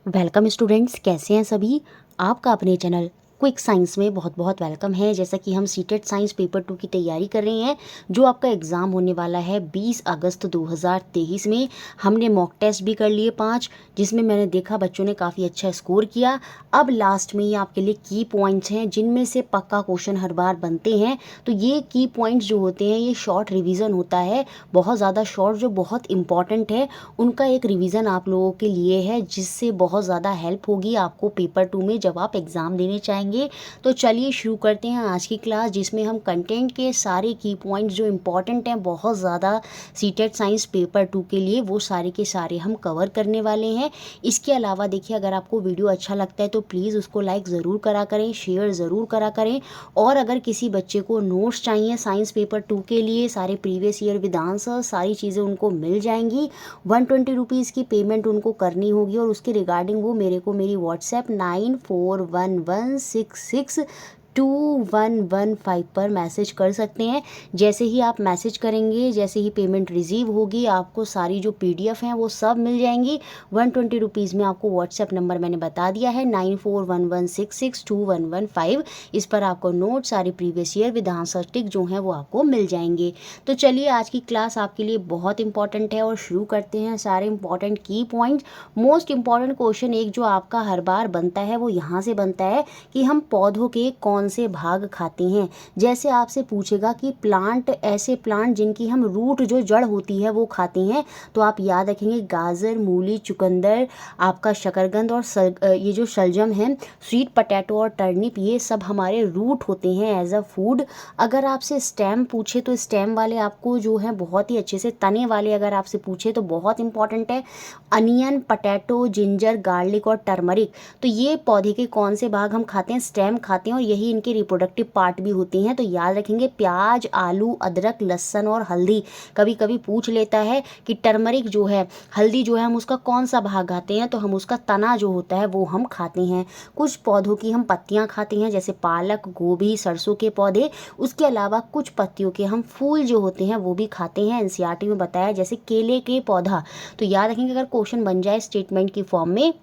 Welcome students, कैसे हैं सभी। आपका अपने चैनल क्विक साइंस में बहुत बहुत वेलकम है। जैसा कि हम सीटेट साइंस पेपर 2 की तैयारी कर रहे हैं, जो आपका एग्ज़ाम होने वाला है 20 अगस्त 2023 में। हमने मॉक टेस्ट भी कर लिए 5, जिसमें मैंने देखा बच्चों ने काफ़ी अच्छा स्कोर किया। अब लास्ट में ये आपके लिए की पॉइंट्स हैं, जिनमें से पक्का क्वेश्चन हर बार बनते हैं। तो ये की पॉइंट्स जो होते हैं, ये शॉर्ट रिवीजन होता है, बहुत ज़्यादा शॉर्ट, जो बहुत इंपॉर्टेंट है। उनका एक रिवीजन आप लोगों के लिए है, जिससे बहुत ज़्यादा हेल्प होगी आपको पेपर 2 में जब आप एग्ज़ाम देने चाहेंगे। तो चलिए शुरू करते हैं आज की क्लास, जिसमें हम कंटेंट के सारे की पॉइंट्स जो इंपॉर्टेंट हैं बहुत ज़्यादा सीटेट साइंस पेपर 2 के लिए, वो सारे के सारे हम कवर करने वाले हैं। इसके अलावा देखिए, अगर आपको वीडियो अच्छा लगता है तो प्लीज़ उसको लाइक ज़रूर करा करें, शेयर ज़रूर करा करें। और अगर किसी बच्चे को नोट्स चाहिए साइंस पेपर 2 के लिए, सारे प्रीवियस ईयर विद आंसर, सारी चीज़ें उनको मिल जाएंगी। 120 रुपीज़ की पेमेंट उनको करनी होगी, और उसके रिगार्डिंग वो मेरे को मेरी व्हाट्सएप 9411662115 पर मैसेज कर सकते हैं। जैसे ही आप मैसेज करेंगे, जैसे ही पेमेंट रिसीव होगी, आपको सारी जो पीडीएफ हैं वो सब मिल जाएंगी। 120 रुपीज़ में आपको व्हाट्सएप नंबर मैंने बता दिया है, 9411662115। इस पर आपको नोट, सारे previous year with answer tick जो हैं वो आपको मिल जाएंगे। तो चलिए, आज की क्लास आपके लिए बहुत इंपॉर्टेंट है और शुरू करते हैं सारे इंपॉर्टेंट की पॉइंट्स। मोस्ट इंपॉर्टेंट क्वेश्चन एक जो आपका हर बार बनता है, वो यहाँ से बनता है कि हम पौधों के कौन से भाग खाते हैं। जैसे आपसे पूछेगा कि प्लांट, ऐसे प्लांट जिनकी हम रूट, जो जड़ होती है, वो खाते हैं, तो आप याद रखेंगे गाजर, मूली, चुकंदर, आपका शकरकंद और ये जो शलजम है, स्वीट पोटैटो और टर्निप, ये सब हमारे रूट होते हैं एज अ फूड। अगर आपसे स्टेम पूछे तो स्टेम वाले आपको जो है बहुत ही अच्छे से, तने वाले अगर आपसे पूछे तो बहुत इंपॉर्टेंट है, अनियन, पोटैटो, जिंजर, गार्लिक और टर्मरिक। तो ये पौधे के कौन से भाग हम खाते हैं, स्टेम खाते हैं, और यही इनके रिप्रोडक्टिव पार्ट भी होते हैं। तो याद रखेंगे प्याज, आलू, अदरक, लहसुन और हल्दी। कभी कभी पूछ लेता है कि टर्मरिक जो है, हल्दी जो है, हम उसका कौन सा भाग खाते हैं, तो हम उसका तना जो होता है वो हम खाते हैं। कुछ पौधों की हम पत्तियां खाते हैं, जैसे पालक, गोभी, सरसों के पौधे। उसके अलावा कुछ पत्तियों के हम फूल जो होते हैं वो भी खाते हैं, एनसीईआरटी में बताया, जैसे केले के पौधा। तो याद रखेंगे, अगर क्वेश्चन बन जाए स्टेटमेंट की फॉर्म में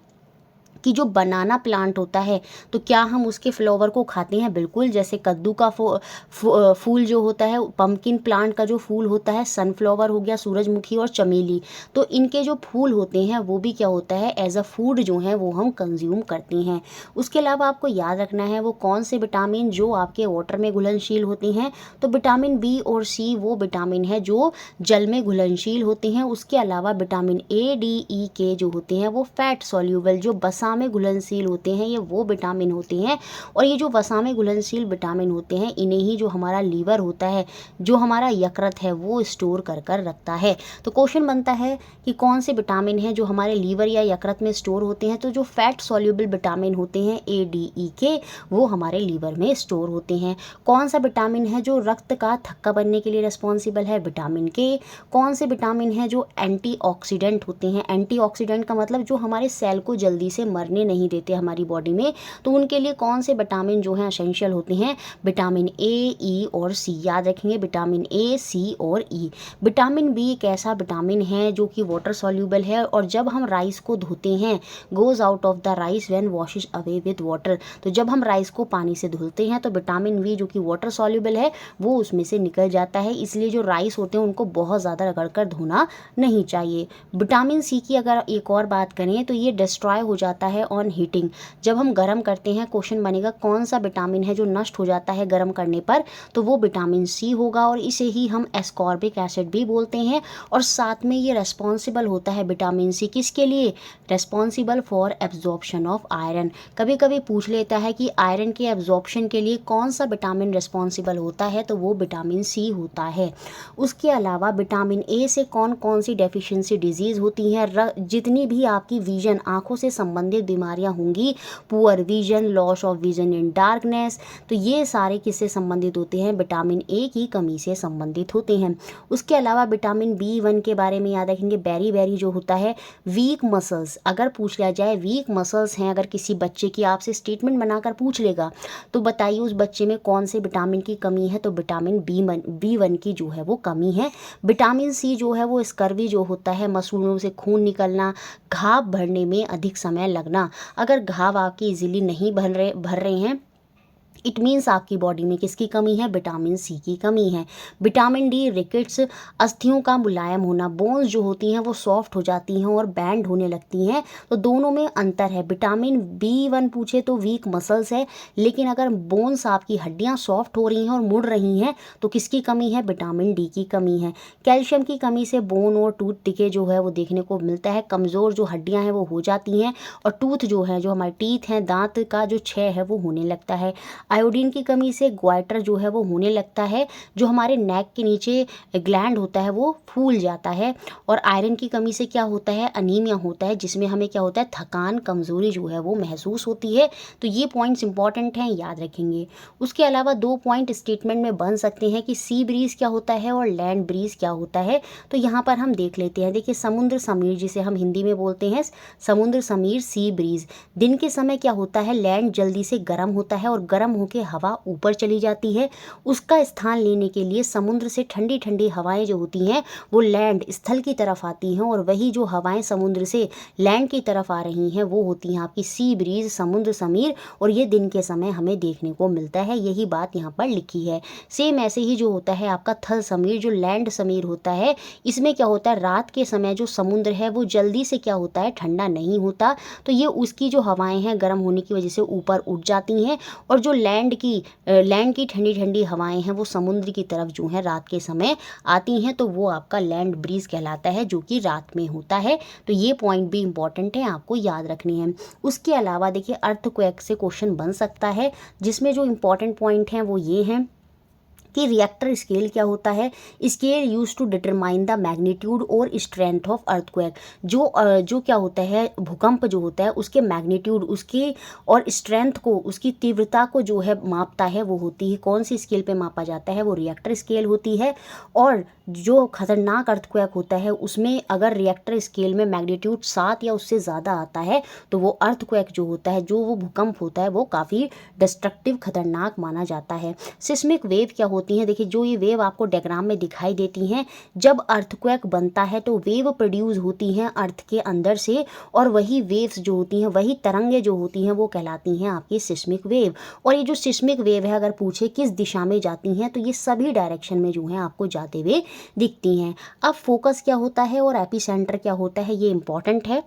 कि जो बनाना प्लांट होता है, तो क्या हम उसके फ्लावर को खाते हैं? बिल्कुल। जैसे कद्दू का फूल जो होता है, पम्पकिन प्लांट का जो फूल होता है, सनफ्लावर हो गया, सूरजमुखी और चमेली, तो इनके जो फूल होते हैं वो भी क्या होता है, एज अ फूड जो है वो हम कंज्यूम करते हैं। उसके अलावा आपको याद रखना है वो कौन से विटामिन जो आपके वाटर में घुलनशील होते हैं। तो विटामिन बी और सी वो विटामिन है जो जल में घुलनशील होते हैं। उसके अलावा विटामिन ए, डी, ई, के जो होते हैं वो फैट सॉल्यूबल, जो वसा में घुलनशील होते हैं, ये वो विटामिन होते हैं। और ये जो वसा में घुलनशील विटामिन होते हैं, इन्हें ही जो हमारा लीवर होता है, जो हमारा यकृत है, वो स्टोर कर कर रखता है। तो क्वेश्चन बनता है कि कौन से विटामिन हैं जो हमारे लीवर या यकृत में स्टोर होते हैं। तो जो फैट सॉल्यूबल विटामिन होते हैं, ए, डी, ई, के, वो हमारे लीवर में स्टोर होते हैं। कौन सा विटामिन है जो रक्त का थक्का बनने के लिए रिस्पॉन्सिबल है? विटामिन के। कौन से विटामिन है जो एंटीऑक्सीडेंट होते हैं? एंटीऑक्सीडेंट का मतलब जो हमारे सेल को जल्दी से मरने नहीं देते हमारी बॉडी में। तो उनके लिए कौन से विटामिन जो हैं एसेंशियल होते हैं? विटामिन ए, ई और सी। याद रखेंगे, विटामिन ए, सी और ई। विटामिन बी एक ऐसा विटामिन है जो कि वाटर सॉल्यूबल है, और जब हम राइस को धोते हैं, goes out of the rice when washes away with water, तो जब हम राइस को पानी से धुलते हैं तो विटामिन बी जो कि वाटर सॉल्यूबल है वो उसमें से निकल जाता है। इसलिए जो राइस होते हैं उनको बहुत ज़्यादा रगड़ कर धोना नहीं चाहिए। विटामिन सी की अगर एक और बात करें तो ये डिस्ट्रॉय हो जाता है ऑन हीटिंग। जब हम गर्म करते हैं, क्वेश्चन बनेगा कौन सा विटामिन है जो नष्ट हो जाता है गर्म करने पर, तो वो विटामिन सी होगा, और इसे ही हम एस्कॉर्बिक एसिड भी बोलते हैं। और साथ में ये रेस्पॉन्सिबल होता है विटामिन सी किसके लिए? Responsible for absorption of iron. कभी कभी पूछ लेता है कि आयरन के एब्जॉर्प्शन के लिए कौन सा विटामिन रेस्पॉन्सिबल होता है, तो वो विटामिन सी होता है। उसके अलावा विटामिन ए से कौन कौन सी डेफिशिएंसी डिजीज़ होती है? जितनी भी आपकी विजन, आंखों से संबंधित बीमारियां होंगी, poor vision, loss of vision in darkness, तो ये सारे किससे संबंधित होते हैं? विटामिन ए की कमी से संबंधित होते हैं। उसके अलावा विटामिन बी1 के बारे में याद रखेंगे, बेरी बेरी जो होता है, वीक मसल्स। अगर पूछ लिया जाए वीक मसल्स हैं, अगर किसी बच्चे की आपसे स्टेटमेंट बनाकर पूछ लेगा, तो बताइए उस बच्चे में कौन से विटामिन की कमी है? तो विटामिन बी1 की जो है वो कमी है। विटामिन सी जो है वो स्कर्वी जो होता है, मसूड़ों से खून निकलना, घाव भरने में अधिक समय लगना, लगना। अगर घाव आपके इजीली नहीं भर रहे हैं, इट मीन्स आपकी बॉडी में किसकी कमी है, विटामिन सी की कमी है। विटामिन डी रिकेट्स, अस्थियों का मुलायम होना, बोन्स जो होती हैं वो सॉफ्ट हो जाती हैं और बैंड होने लगती हैं, तो दोनों में अंतर है। विटामिन बी1 पूछे तो वीक मसल्स है, लेकिन अगर बोन्स आपकी हड्डियां सॉफ्ट हो रही हैं और मुड़ रही हैं तो किसकी कमी है, विटामिन डी की कमी है। कैल्शियम की कमी से बोन और टूथ डिके जो है वो देखने को मिलता है, कमज़ोर जो हड्डियाँ हैं वो हो जाती हैं और टूथ जो है, जो हमारे टीथ हैं, दांत का जो क्षय है वो होने लगता है। आयोडीन की कमी से ग्वाइटर जो है वो होने लगता है, जो हमारे नेक के नीचे ग्लैंड होता है वो फूल जाता है। और आयरन की कमी से क्या होता है, अनीमिया होता है, जिसमें हमें क्या होता है, थकान, कमज़ोरी जो है वो महसूस होती है। तो ये पॉइंट्स इंपॉर्टेंट हैं, याद रखेंगे। उसके अलावा 2 पॉइंट स्टेटमेंट में बन सकते हैं कि सी ब्रीज क्या होता है और लैंड ब्रीज क्या होता है। तो यहाँ पर हम देख लेते हैं। देखिए, समुद्र समीर जिसे हम हिंदी में बोलते हैं समुद्र समीर, सी ब्रीज, दिन के समय क्या होता है, लैंड जल्दी से गर्म होता है और गर्म होकर हवा ऊपर चली जाती है। उसका स्थान लेने के लिए समुद्र से ठंडी ठंडी हवाएं जो होती हैं वो लैंड, स्थल की तरफ आती हैं, और वही जो हवाएं समुद्र से लैंड की तरफ आ रही हैं वो होती हैं आपकी सी ब्रीज, समुद्र समीर, और ये दिन के समय हमें देखने को मिलता है। यही बात यहाँ पर लिखी है। सेम ऐसे ही जो होता है आपका थल समीर, जो लैंड समीर होता है, इसमें क्या होता है, रात के समय जो समुद्र है वो जल्दी से क्या होता है, ठंडा नहीं होता, तो ये उसकी जो हवाएं हैं गर्म होने की वजह से ऊपर उठ जाती हैं, और जो लैंड की ठंडी ठंडी हवाएं हैं वो समुद्र की तरफ जो है रात के समय आती हैं, तो वो आपका लैंड ब्रीज कहलाता है, जो कि रात में होता है। तो ये पॉइंट भी इंपॉर्टेंट है, आपको याद रखनी है। उसके अलावा देखिए, अर्थक्वेक से क्वेश्चन बन सकता है, जिसमें जो इंपॉर्टेंट पॉइंट हैं वो ये हैं कि रिएक्टर स्केल क्या होता है। Scale use to determine the magnitude और स्ट्रेंथ ऑफ अर्थक्वेक, जो क्या होता है, भूकंप जो होता है उसके मैग्नीट्यूड, उसके और स्ट्रेंथ को, उसकी तीव्रता को जो है मापता है, वो होती है कौन सी स्केल पे मापा जाता है, वो रिएक्टर स्केल होती है। और जो खतरनाक अर्थक्वेक होता है उसमें अगर रिएक्टर स्केल में मैग्नीट्यूड 7 या उससे ज़्यादा आता है तो वो अर्थक्वेक जो होता है, जो वो भूकंप होता है, वो काफ़ी डिस्ट्रक्टिव, खतरनाक माना जाता है। सिस्मिक वेव क्या होती हैं, देखिए जो ये वेव आपको डायग्राम में दिखाई देती हैं, जब अर्थक्वेक बनता है तो वेव प्रोड्यूस होती हैं अर्थ के अंदर से, और वही वेव्स जो होती हैं, वही तरंगें जो होती हैं वो कहलाती हैं आपकी सिस्मिक वेव। और ये जो सिस्मिक वेव है, अगर पूछे किस दिशा में जाती हैं, तो ये सभी डायरेक्शन में जो है आपको जाते हुए दिखती हैं। अब फोकस क्या होता है और एपिसेंटर क्या होता है, ये इंपॉर्टेंट है।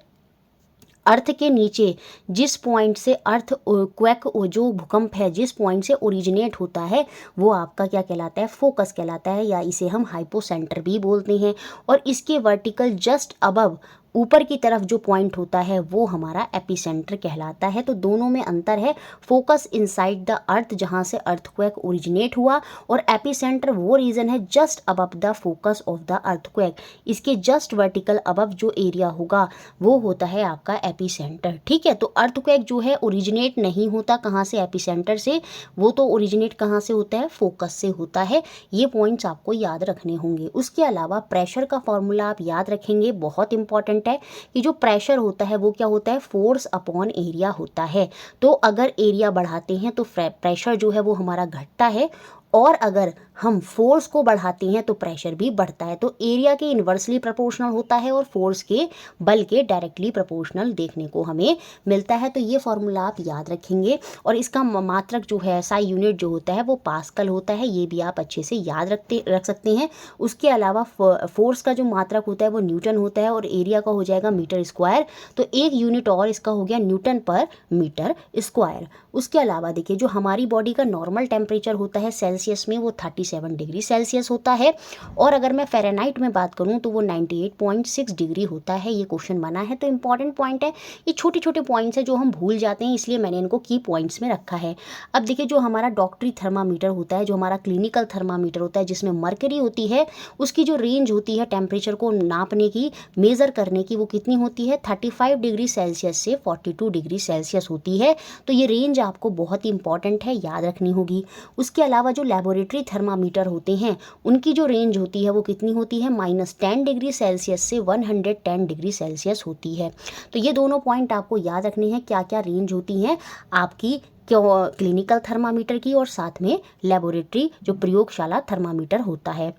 अर्थ के नीचे जिस पॉइंट से अर्थ क्वेक, जो भूकंप है जिस पॉइंट से ओरिजिनेट होता है, वो आपका क्या कहलाता है, फोकस कहलाता है, या इसे हम हाइपोसेंटर भी बोलते हैं। और इसके वर्टिकल जस्ट अबव, ऊपर की तरफ जो पॉइंट होता है वो हमारा एपिसेंटर कहलाता है। तो दोनों में अंतर है। फोकस इनसाइड द अर्थ, जहाँ से अर्थक्वेक ओरिजिनेट हुआ, और एपिसेंटर वो रीजन है just above the focus of the earthquake, इसके जस्ट वर्टिकल अबव जो एरिया होगा वो होता है आपका एपिसेंटर। ठीक है, तो अर्थक्वेक जो है ओरिजिनेट नहीं होता कहाँ से, एपिसेंटर से, वो तो ओरिजिनेट कहाँ से होता है, फोकस से होता है। ये पॉइंट्स आपको याद रखने होंगे। उसके अलावा प्रेशर का फॉर्मूला आप याद रखेंगे, बहुत इंपॉर्टेंट है कि जो प्रेशर होता है वो क्या होता है, फोर्स अपॉन एरिया होता है। तो अगर एरिया बढ़ाते हैं तो प्रेशर जो है वो हमारा घटता है, और अगर हम फोर्स को बढ़ाते हैं तो प्रेशर भी बढ़ता है। तो एरिया के इन्वर्सली प्रोपोर्शनल होता है और फोर्स के, बल के डायरेक्टली प्रोपोर्शनल देखने को हमें मिलता है। तो ये फॉर्मूला आप याद रखेंगे। और इसका मात्रक जो है, SI यूनिट जो होता है वो पास्कल होता है, ये भी आप अच्छे से याद रख सकते हैं। उसके अलावा फोर्स का जो मात्रक होता है वो न्यूटन होता है, और एरिया का हो जाएगा मीटर स्क्वायर। तो एक यूनिट और इसका हो गया न्यूटन पर मीटर स्क्वायर। उसके अलावा देखिए, जो हमारी बॉडी का नॉर्मल टेम्परेचर होता है सेल्सियस में, वो 37 डिग्री सेल्सियस होता है, और अगर मैं फ़ारेनहाइट में बात करूं तो वो 98.6 डिग्री होता है। ये क्वेश्चन बना है, तो इंपॉर्टेंट पॉइंट है। ये छोटे छोटे पॉइंट्स हैं जो हम भूल जाते हैं, इसलिए मैंने इनको की पॉइंट्स में रखा है। अब देखिए, जो हमारा डॉक्टरी थर्मामीटर होता है, जो हमारा क्लिनिकल थर्मामीटर होता है, जिसमें मरकरी होती है, उसकी जो रेंज होती है टेम्परेचर को नापने की, मेज़र करने की, वो कितनी होती है, 35 डिग्री सेल्सियस से 42 डिग्री सेल्सियस होती है। तो ये रेंज आपको बहुत ही इंपॉर्टेंट है, याद रखनी होगी। उसके अलावा जो लेबोरेटरी थर्मामीटर होते हैं, उनकी जो रेंज होती है वो कितनी होती है, -10 डिग्री सेल्सियस से 110 डिग्री सेल्सियस होती है। तो ये दोनों पॉइंट आपको याद रखने हैं, क्या क्या रेंज होती हैं आपकी क्लिनिकल थर्मामीटर की, और साथ में लेबोरेटरी जो प्रयोगशाला थर्मामीटर होता है।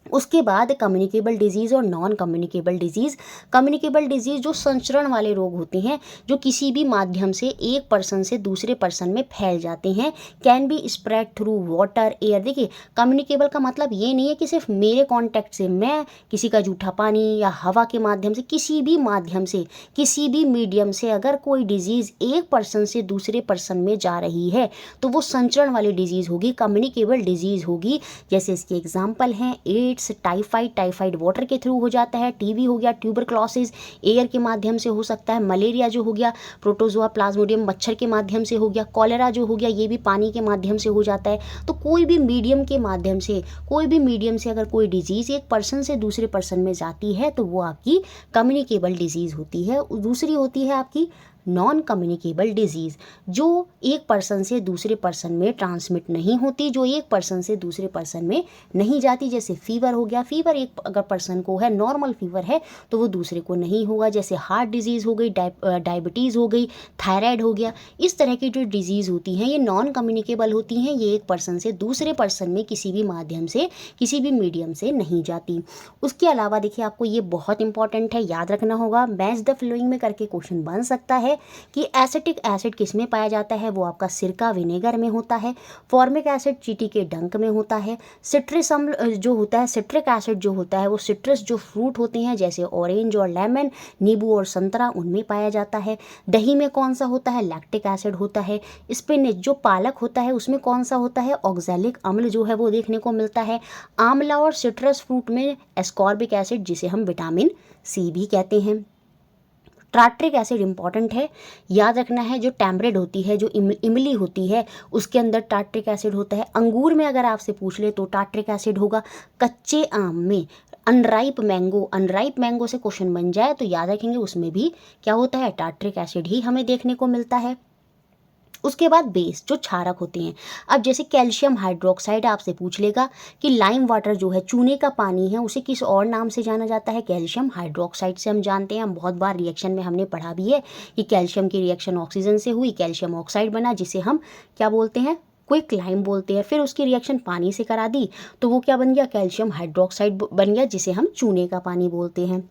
उसके बाद कम्युनिकेबल डिजीज़ और non communicable disease. Communicable disease जो संचरण वाले रोग होते हैं, जो किसी भी माध्यम से एक पर्सन से दूसरे पर्सन में फैल जाते हैं, can be spread through water, air. देखिए, कम्युनिकेबल का मतलब ये नहीं है कि सिर्फ मेरे कॉन्टैक्ट से, मैं किसी का जूठा पानी या हवा के माध्यम से, किसी भी माध्यम से, किसी भी मीडियम से अगर कोई डिजीज़ एक पर्सन से दूसरे पर्सन में जा रही है तो वो संचरण वाली डिजीज़ होगी, कम्युनिकेबल डिजीज़ होगी। जैसे इसके एग्जाम्पल हैं एड्स, टाइफाइड, टाइफाइड वाटर के थ्रू हो जाता है, टीबी हो गया, ट्यूबरक्लोसिस एयर के माध्यम से हो सकता है, मलेरिया जो हो गया प्रोटोजोआ प्लाज्मोडियम मच्छर के माध्यम से हो गया, कॉलेरा जो हो गया ये भी पानी के माध्यम से हो जाता है। तो कोई भी मीडियम के माध्यम से, कोई भी मीडियम से अगर कोई डिजीज़ एक पर्सन से दूसरे पर्सन में जाती है तो वो आपकी कम्युनिकेबल डिजीज़ होती है। दूसरी होती है आपकी नॉन कम्युनिकेबल डिजीज़, जो एक पर्सन से दूसरे पर्सन में ट्रांसमिट नहीं होती, जो एक पर्सन से दूसरे पर्सन में नहीं जाती। जैसे फीवर हो गया, फीवर एक अगर पर्सन को है, नॉर्मल फीवर है, तो वो दूसरे को नहीं होगा। जैसे हार्ट डिजीज़ हो गई, डायबिटीज़ हो गई, थायराइड हो गया, इस तरह की जो डिजीज़ होती हैं ये नॉन कम्युनिकेबल होती हैं, ये एक पर्सन से दूसरे पर्सन में किसी भी माध्यम से, किसी भी मीडियम से नहीं जाती। उसके अलावा देखिए, आपको ये बहुत इंपॉर्टेंट है, याद रखना होगा, मैच द फॉलोइंग में करके क्वेश्चन बन सकता है कि एसिटिक एसिड किस में पाया जाता है, वो आपका सिरका विनेगर में होता है, फॉर्मिक एसिड चींटी के डंक में होता है, सिट्रिस अम्ल जो होता है, सिट्रिक एसिड जो होता है वो सिट्रस जो फ्रूट होते हैं जैसे ऑरेंज और लेमन, नींबू और संतरा, उनमें पाया जाता है। दही में कौन सा होता है, लैक्टिक एसिड होता है। स्पिनच जो पालक होता है उसमें कौन सा होता है, ऑक्सैलिक अम्ल जो है वो देखने को मिलता है। आंवला और सिट्रस फ्रूट में एस्कॉर्बिक एसिड, जिसे हम विटामिन सी भी कहते हैं। टार्ट्रिक एसिड इंपॉर्टेंट है, याद रखना है। जो टैमरेड होती है, जो इमली होती है, उसके अंदर टार्ट्रिक एसिड होता है। अंगूर में अगर आपसे पूछ ले तो टार्ट्रिक एसिड होगा। कच्चे आम में अनराइप मैंगो से क्वेश्चन बन जाए तो याद रखेंगे उसमें भी क्या होता है, टार्ट्रिक एसिड ही हमें देखने को मिलता है। उसके बाद बेस जो क्षारक होते हैं। अब जैसे कैल्शियम हाइड्रोक्साइड आपसे पूछ लेगा कि लाइम वाटर जो है, चूने का पानी है, उसे किस और नाम से जाना जाता है, कैल्शियम हाइड्रोक्साइड से हम जानते हैं। हम बहुत बार रिएक्शन में हमने पढ़ा भी है कि कैल्शियम की रिएक्शन ऑक्सीजन से हुई, कैल्शियम ऑक्साइड बना, जिसे हम क्या बोलते हैं, क्विक लाइम बोलते हैं। फिर उसकी रिएक्शन पानी से करा दी तो वो क्या बन गया, कैल्शियम हाइड्रोक्साइड बन गया, जिसे हम चूने का पानी बोलते हैं।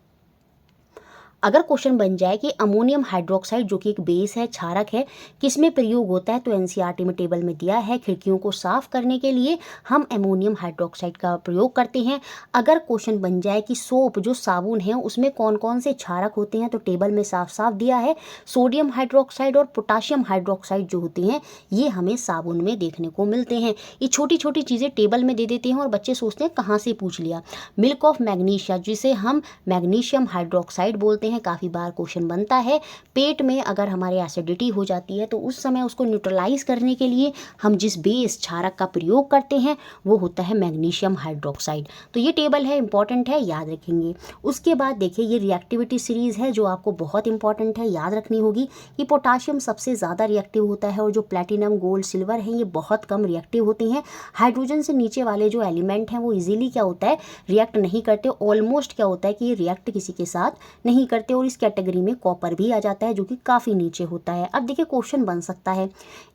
अगर क्वेश्चन बन जाए कि अमोनियम हाइड्रोक्साइड जो कि एक बेस है, क्षारक है, किस में प्रयोग होता है, तो एनसीईआरटी में टेबल में दिया है, खिड़कियों को साफ करने के लिए हम अमोनियम हाइड्रोक्साइड का प्रयोग करते हैं। अगर क्वेश्चन बन जाए कि सोप जो साबुन है उसमें कौन कौन से क्षारक होते हैं, तो टेबल में साफ साफ दिया है, सोडियम हाइड्रोक्साइड और पोटाशियम हाइड्रोक्साइड जो होते हैं ये हमें साबुन में देखने को मिलते हैं। ये छोटी छोटी चीज़ें टेबल में दे देते हैं और बच्चे सोचते हैं कहाँ से पूछ लिया। मिल्क ऑफ मैग्नीशिया, जिसे हम मैग्नीशियम हाइड्रोक्साइड बोलते हैं, काफ़ी बार क्वेश्चन बनता है। पेट में अगर हमारे एसिडिटी हो जाती है तो उस समय उसको न्यूट्रलाइज करने के लिए हम जिस बेस क्षारक का प्रयोग करते हैं वो होता है मैग्नीशियम हाइड्रोक्साइड। तो ये टेबल है, इंपॉर्टेंट है, याद रखेंगे। उसके बाद देखिए, ये रिएक्टिविटी सीरीज़ है जो आपको बहुत इंपॉर्टेंट है, याद रखनी होगी कि पोटाशियम सबसे ज़्यादा रिएक्टिव होता है और जो प्लेटिनम, गोल्ड, सिल्वर है ये बहुत कम रिएक्टिव होते हैं। हाइड्रोजन से नीचे वाले जो एलिमेंट हैं वो इजीली क्या होता है, रिएक्ट नहीं करते। ऑलमोस्ट क्या होता है कि ये रिएक्ट किसी के साथ नहीं करते। और इस कैटेगरी में कॉपर भी आ जाता है जो कि काफ़ी नीचे होता है। अब देखिए, क्वेश्चन बन सकता है,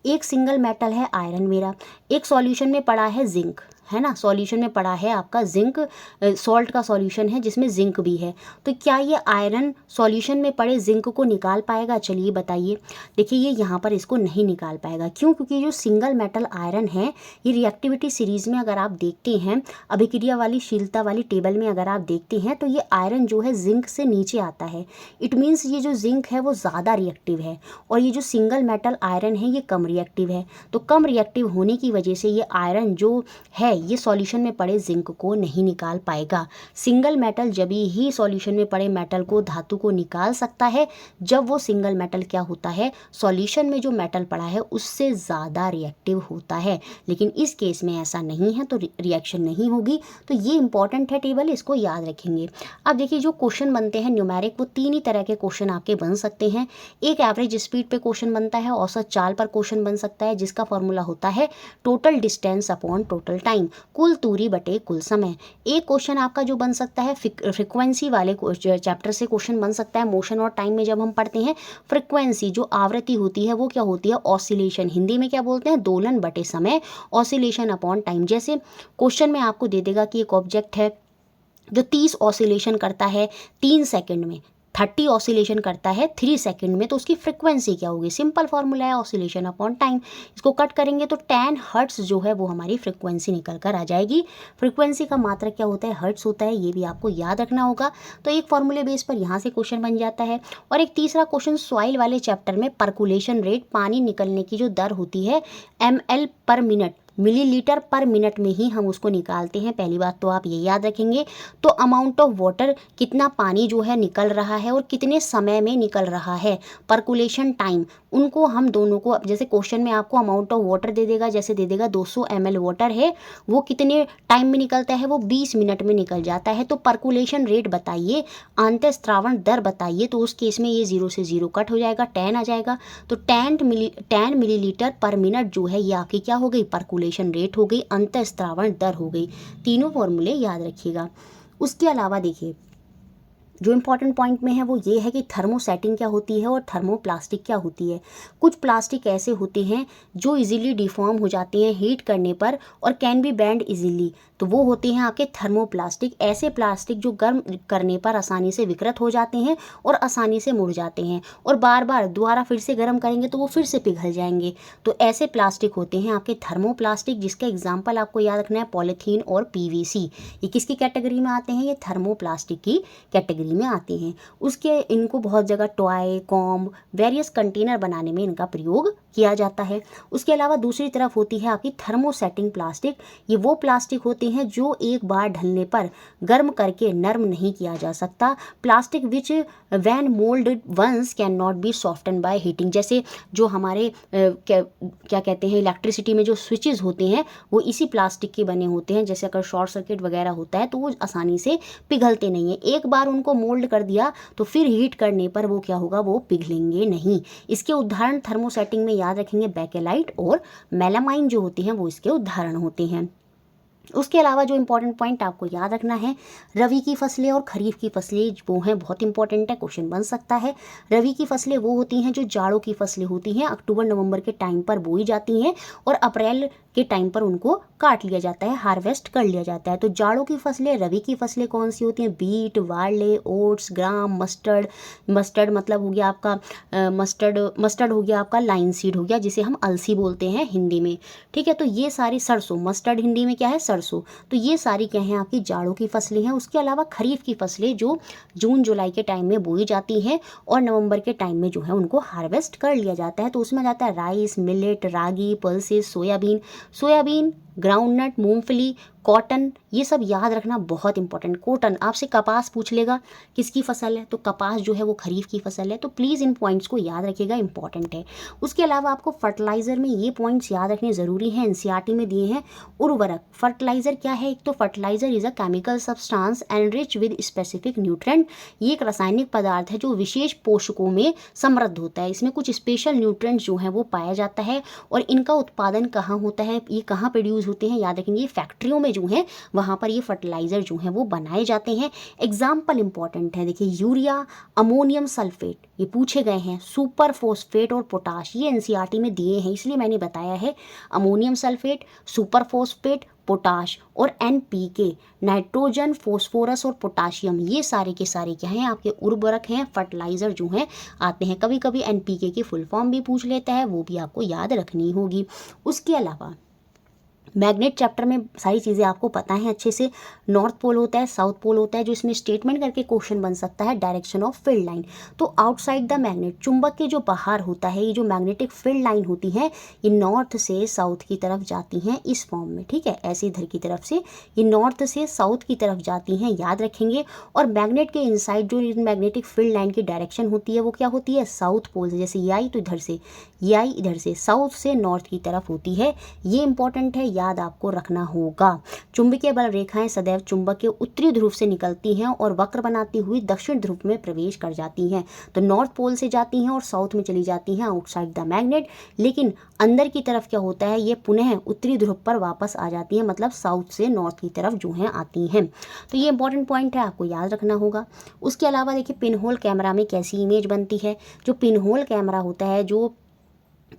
एक सिंगल मेटल है आयरन मेरा, एक सॉल्यूशन में पड़ा है जिंक, है ना, सॉल्यूशन में पड़ा है आपका जिंक, सॉल्ट का सॉल्यूशन है जिसमें जिंक भी है, तो क्या ये आयरन सॉल्यूशन में पड़े जिंक को निकाल पाएगा, चलिए बताइए। देखिए, ये यहाँ पर इसको नहीं निकाल पाएगा। क्यों? क्योंकि जो सिंगल मेटल आयरन है ये रिएक्टिविटी सीरीज में अगर आप देखते हैं, अभिक्रिया वाली शीलता वाली टेबल में अगर आप देखते हैं तो ये आयरन जो है जिंक से नीचे आता है। इट मीन्स ये जो जिंक है वो ज़्यादा रिएक्टिव है और ये जो सिंगल मेटल आयरन है ये कम रिएक्टिव है। तो कम रिएक्टिव होने की वजह से ये आयरन जो है ये सॉल्यूशन में पड़े जिंक को नहीं निकाल पाएगा। सिंगल मेटल जब ही सॉल्यूशन में पड़े मेटल को, धातु को निकाल सकता है जब वो सिंगल मेटल क्या होता है, सॉल्यूशन में जो मेटल पड़ा है उससे ज़्यादा रिएक्टिव होता है। लेकिन इस केस में ऐसा नहीं है तो रिएक्शन नहीं होगी। तो ये इंपॉर्टेंट है टेबल, इसको याद रखेंगे। अब देखिए, जो क्वेश्चन बनते हैं न्यूमेरिक वो तीन ही तरह के क्वेश्चन आपके बन सकते हैं। एक एवरेज स्पीड पे क्वेश्चन बनता है, औसत चाल पर क्वेश्चन बन सकता है जिसका फॉर्मूला होता है total distance upon total time, कुल दूरी बटे कुल समय। एक क्वेश्चन आपका जो बन सकता है फ्रिक्वेंसी वाले चैप्टर से क्वेश्चन बन सकता है। मोशन और टाइम में जब हम पढ़ते हैं, फ्रिक्वेंसी जो आवृत्ति होती है वो क्या होती है, ऑसिलेशन, हिंदी में क्या बोलते हैं, दोलन बटे समय, ऑसिलेशन अपॉन टाइम। जैसे क्वेश्चन में आपको दे देगा कि एक ऑब्जेक्ट है, जो 30 ऑसिलेशन करता है 3 सेकंड में, 30 ऑसिलेशन करता है 3 सेकंड में, तो उसकी फ्रिक्वेंसी क्या होगी? सिंपल फॉर्मूला है ऑसिलेशन अपॉन टाइम। इसको कट करेंगे तो 10 हर्ट्स जो है वो हमारी फ्रिक्वेंसी निकल कर आ जाएगी। फ्रिक्वेंसी का मात्रक क्या होता है? हर्ट्स होता है, ये भी आपको याद रखना होगा। तो एक फॉर्मूले बेस पर यहाँ से क्वेश्चन बन जाता है। और एक तीसरा क्वेश्चन सॉइल वाले चैप्टर में पर्कुलेशन रेट, पानी निकलने की जो दर होती है ml पर मिनट, मिलीलीटर पर मिनट में ही हम उसको निकालते हैं। पहली बात तो आप ये याद रखेंगे। तो अमाउंट ऑफ वाटर, कितना पानी जो है निकल रहा है और कितने समय में निकल रहा है। पर्कुलेशन टाइम, उनको हम दोनों को, जैसे क्वेश्चन में आपको अमाउंट ऑफ वाटर दे देगा, जैसे दे देगा 200 ml वाटर है, वो कितने टाइम में निकलता है? वो 20 मिनट में निकल जाता है। तो पर्कुलेशन रेट बताइए, अंतःस्रावण दर बताइए। तो उस केस में ये 0 से 0 कट हो जाएगा, 10 आ जाएगा। तो 10 मिलीलीटर पर मिनट जो है ये आपकी क्या हो गई? पर्कुलेशन रेट हो गई, अंतःस्रावण दर हो गई। तीनों फॉर्मूले याद रखिएगा। उसके अलावा देखिए जो इंपॉर्टेंट पॉइंट में है वो ये है कि थर्मोसेटिंग क्या होती है और थर्मोप्लास्टिक क्या होती है। कुछ प्लास्टिक ऐसे होते हैं जो इजीली डिफॉर्म हो जाते हैं हीट करने पर और कैन बी बैंड इजीली, तो वो होते हैं आपके थर्मोप्लास्टिक। ऐसे प्लास्टिक जो गर्म करने पर आसानी से विकृत हो जाते हैं और आसानी से मुड़ जाते हैं, और बार बार दोबारा फिर से गर्म करेंगे तो वो फिर से पिघल जाएंगे। तो ऐसे प्लास्टिक होते हैं आपके थर्मोप्लास्टिक, जिसका एग्जाम्पल आपको याद रखना है पॉलीथीन और पीवीसी। ये किसकी कैटेगरी में आते हैं? ये थर्मोप्लास्टिक की कैटेगरी में आते हैं। उसके इनको बहुत जगह टॉय, कॉम्ब, वेरियस कंटेनर बनाने में इनका प्रयोग किया जाता है। उसके अलावा दूसरी तरफ होती है आपकी थर्मोसेटिंग प्लास्टिक। ये वो प्लास्टिक होते हैं जो एक बार ढलने पर गर्म करके नरम नहीं किया जा सकता। Plastic which when moulded once can not be soften by heating. जैसे जो हमारे क्या कहते हैं इलेक्ट्रिसिटी में जो स्विचेस होते हैं वो इसी प्लास्टिक के बने होते हैं। जैसे अगर शॉर्ट सर्किट वगैरह होता है तो वो आसानी से पिघलते नहीं हैं। एक बार उनको मोल्ड कर दिया तो फिर हीट करने पर वो क्या होगा? वो पिघलेंगे नहीं। इसके उदाहरण थर्मोसेटिंग में याद रखेंगे बेकेलाइट और मेलामाइन जो होते हैं वो इसके उदाहरण होते हैं। उसके अलावा जो इंपॉर्टेंट पॉइंट आपको याद रखना है, रबी की फसलें और खरीफ की फसलें वो हैं, बहुत इंपॉर्टेंट है, क्वेश्चन बन सकता है। रबी की फसलें वो होती हैं जो जाड़ों की फसलें होती हैं, अक्टूबर नवंबर के टाइम पर बोई जाती हैं और अप्रैल के टाइम पर उनको काट लिया जाता है, हार्वेस्ट कर लिया जाता है। तो जाड़ों की फसलें, रबी की फसलें कौन सी होती हैं? बीट, वार्ले, ओट्स, ग्राम, मस्टर्ड। मस्टर्ड मतलब हो गया आपका मस्टर्ड हो गया आपका लाइन सीड हो गया, जिसे हम अलसी बोलते हैं हिंदी में। ठीक है, तो ये सारी सरसों, मस्टर्ड हिंदी में क्या है? सरसों। तो ये सारी क्या हैं? आपकी जाड़ों की फसलें हैं। उसके अलावा खरीफ की फसलें जो जून जुलाई के टाइम में बोई जाती हैं और नवंबर के टाइम में जो है उनको हार्वेस्ट कर लिया जाता है। तो उसमें जाता है राइस, मिलेट, रागी, पल्सेस, सोयाबीन, ग्राउंडनट, मूंगफली, कॉटन। ये सब याद रखना बहुत इंपॉर्टेंट। कॉटन, आपसे कपास पूछ लेगा किसकी फसल है, तो कपास जो है वो खरीफ की फसल है। तो प्लीज़ इन पॉइंट्स को याद रखिएगा, इंपॉर्टेंट है। उसके अलावा आपको फर्टिलाइजर में ये पॉइंट्स याद रखने ज़रूरी हैं, एनसीईआरटी में दिए हैं। उर्वरक, फर्टिलाइजर क्या है? एक तो fertiliser is a chemical substance enrich with specific nutrient. ये एक रासायनिक पदार्थ है जो विशेष पोषकों में समृद्ध होता है। इसमें कुछ स्पेशल न्यूट्रेंट्स जो हैं वो पाया जाता है। और इनका उत्पादन कहाँ होता है? ये कहाँ प्रोड्यूस होते हैं? याद रखेंगे फैक्ट्रियों में जो है वहाँ पर ये फर्टिलाइजर जो है वो बनाए जाते हैं। एग्जाम्पल इंपॉर्टेंट है, देखिए यूरिया, अमोनियम सल्फेट, ये पूछे गए हैं। सुपर फॉस्फेट और पोटाश, ये एनसीईआरटी में दिए हैं, इसलिए मैंने बताया है। Ammonium sulphate, super phosphate, potash और एनपीके, नाइट्रोजन, फॉस्फोरस और पोटाशियम, ये सारे के सारे क्या हैं? आपके उर्वरक हैं, फर्टिलाइजर जो हैं आते हैं। कभी कभी एनपीके की फुल फॉर्म भी पूछ लेता है, वो भी आपको याद रखनी होगी। उसके अलावा मैग्नेट चैप्टर में सारी चीज़ें आपको पता है अच्छे से। नॉर्थ पोल होता है, साउथ पोल होता है, जो इसमें स्टेटमेंट करके क्वेश्चन बन सकता है। डायरेक्शन ऑफ फील्ड लाइन, तो आउटसाइड द मैग्नेट, चुंबक के जो बाहर होता है, ये जो मैग्नेटिक फील्ड लाइन होती है ये नॉर्थ से साउथ की तरफ जाती हैं इस फॉर्म में। ठीक है, ऐसे इधर की तरफ से ये नॉर्थ से साउथ की तरफ जाती हैं, याद रखेंगे। और मैग्नेट के इनसाइड जो मैग्नेटिक फील्ड लाइन की डायरेक्शन होती है वो क्या होती है? साउथ पोल से। जैसे ये आई तो इधर से, ये आई इधर से, साउथ से नॉर्थ की तरफ होती है। ये इंपॉर्टेंट है, याद आपको रखना होगा। चुंबकीय बल रेखाएं सदैव चुंबक के उत्तरी ध्रुव से निकलती हैं और वक्र बनाती हुई दक्षिण ध्रुव में प्रवेश कर जाती हैं। तो नॉर्थ पोल से जाती हैं और साउथ में चली जाती हैं आउटसाइड द मैग्नेट। लेकिन अंदर की तरफ क्या होता है? ये पुनः उत्तरी ध्रुव पर वापस आ जाती हैं, मतलब साउथ से नॉर्थ की तरफ जो है आती हैं। तो ये इंपॉर्टेंट पॉइंट है, आपको याद रखना होगा। उसके अलावा देखिए पिनहोल कैमरा में कैसी इमेज बनती है। जो पिनहोल कैमरा होता है, जो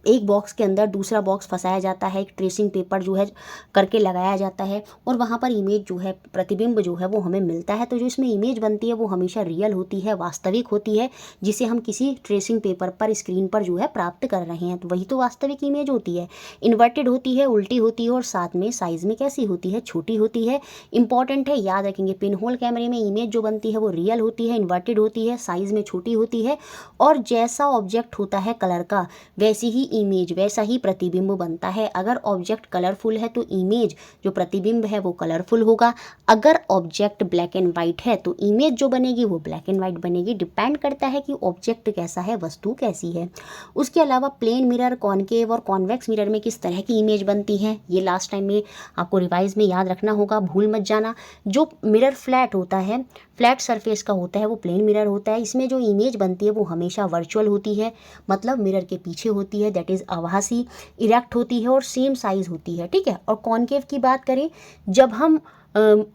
एक बॉक्स के अंदर दूसरा बॉक्स फंसाया जाता है, एक ट्रेसिंग पेपर जो है करके लगाया जाता है और वहाँ पर इमेज जो है, प्रतिबिंब जो है वो हमें मिलता है। तो जो इसमें इमेज बनती है वो हमेशा रियल होती है, वास्तविक होती है, जिसे हम किसी ट्रेसिंग पेपर पर, स्क्रीन पर जो है प्राप्त कर रहे हैं। तो वही तो वास्तविक इमेज होती है। इन्वर्टेड होती है, उल्टी होती है और साथ में साइज़ में कैसी होती है, छोटी होती है। इंपॉर्टेंट है, याद रखेंगे, पिन होल कैमरे में इमेज जो बनती है वो रियल होती है, इन्वर्टेड होती है, साइज़ में छोटी होती है और जैसा ऑब्जेक्ट होता है कलर का वैसी ही इमेज, वैसा ही प्रतिबिंब बनता है। अगर ऑब्जेक्ट कलरफुल है तो इमेज जो प्रतिबिंब है वो कलरफुल होगा। अगर ऑब्जेक्ट ब्लैक एंड वाइट है तो इमेज जो बनेगी वो ब्लैक एंड वाइट बनेगी। डिपेंड करता है कि ऑब्जेक्ट कैसा है, वस्तु कैसी है। उसके अलावा प्लेन मिरर, कॉनकेव और कॉन्वेक्स मिरर में किस तरह की इमेज बनती है, ये लास्ट टाइम में आपको रिवाइज में याद रखना होगा, भूल मत जाना। जो मिरर फ्लैट होता है, फ्लैट सरफेस का होता है, वो प्लेन मिरर होता है। इसमें जो इमेज बनती है वो हमेशा वर्चुअल होती है, मतलब मिरर के पीछे होती है, दैट इज़ आभासी। इरेक्ट होती है और सेम साइज़ होती है, ठीक है। और कॉनकेव की बात करें, जब हम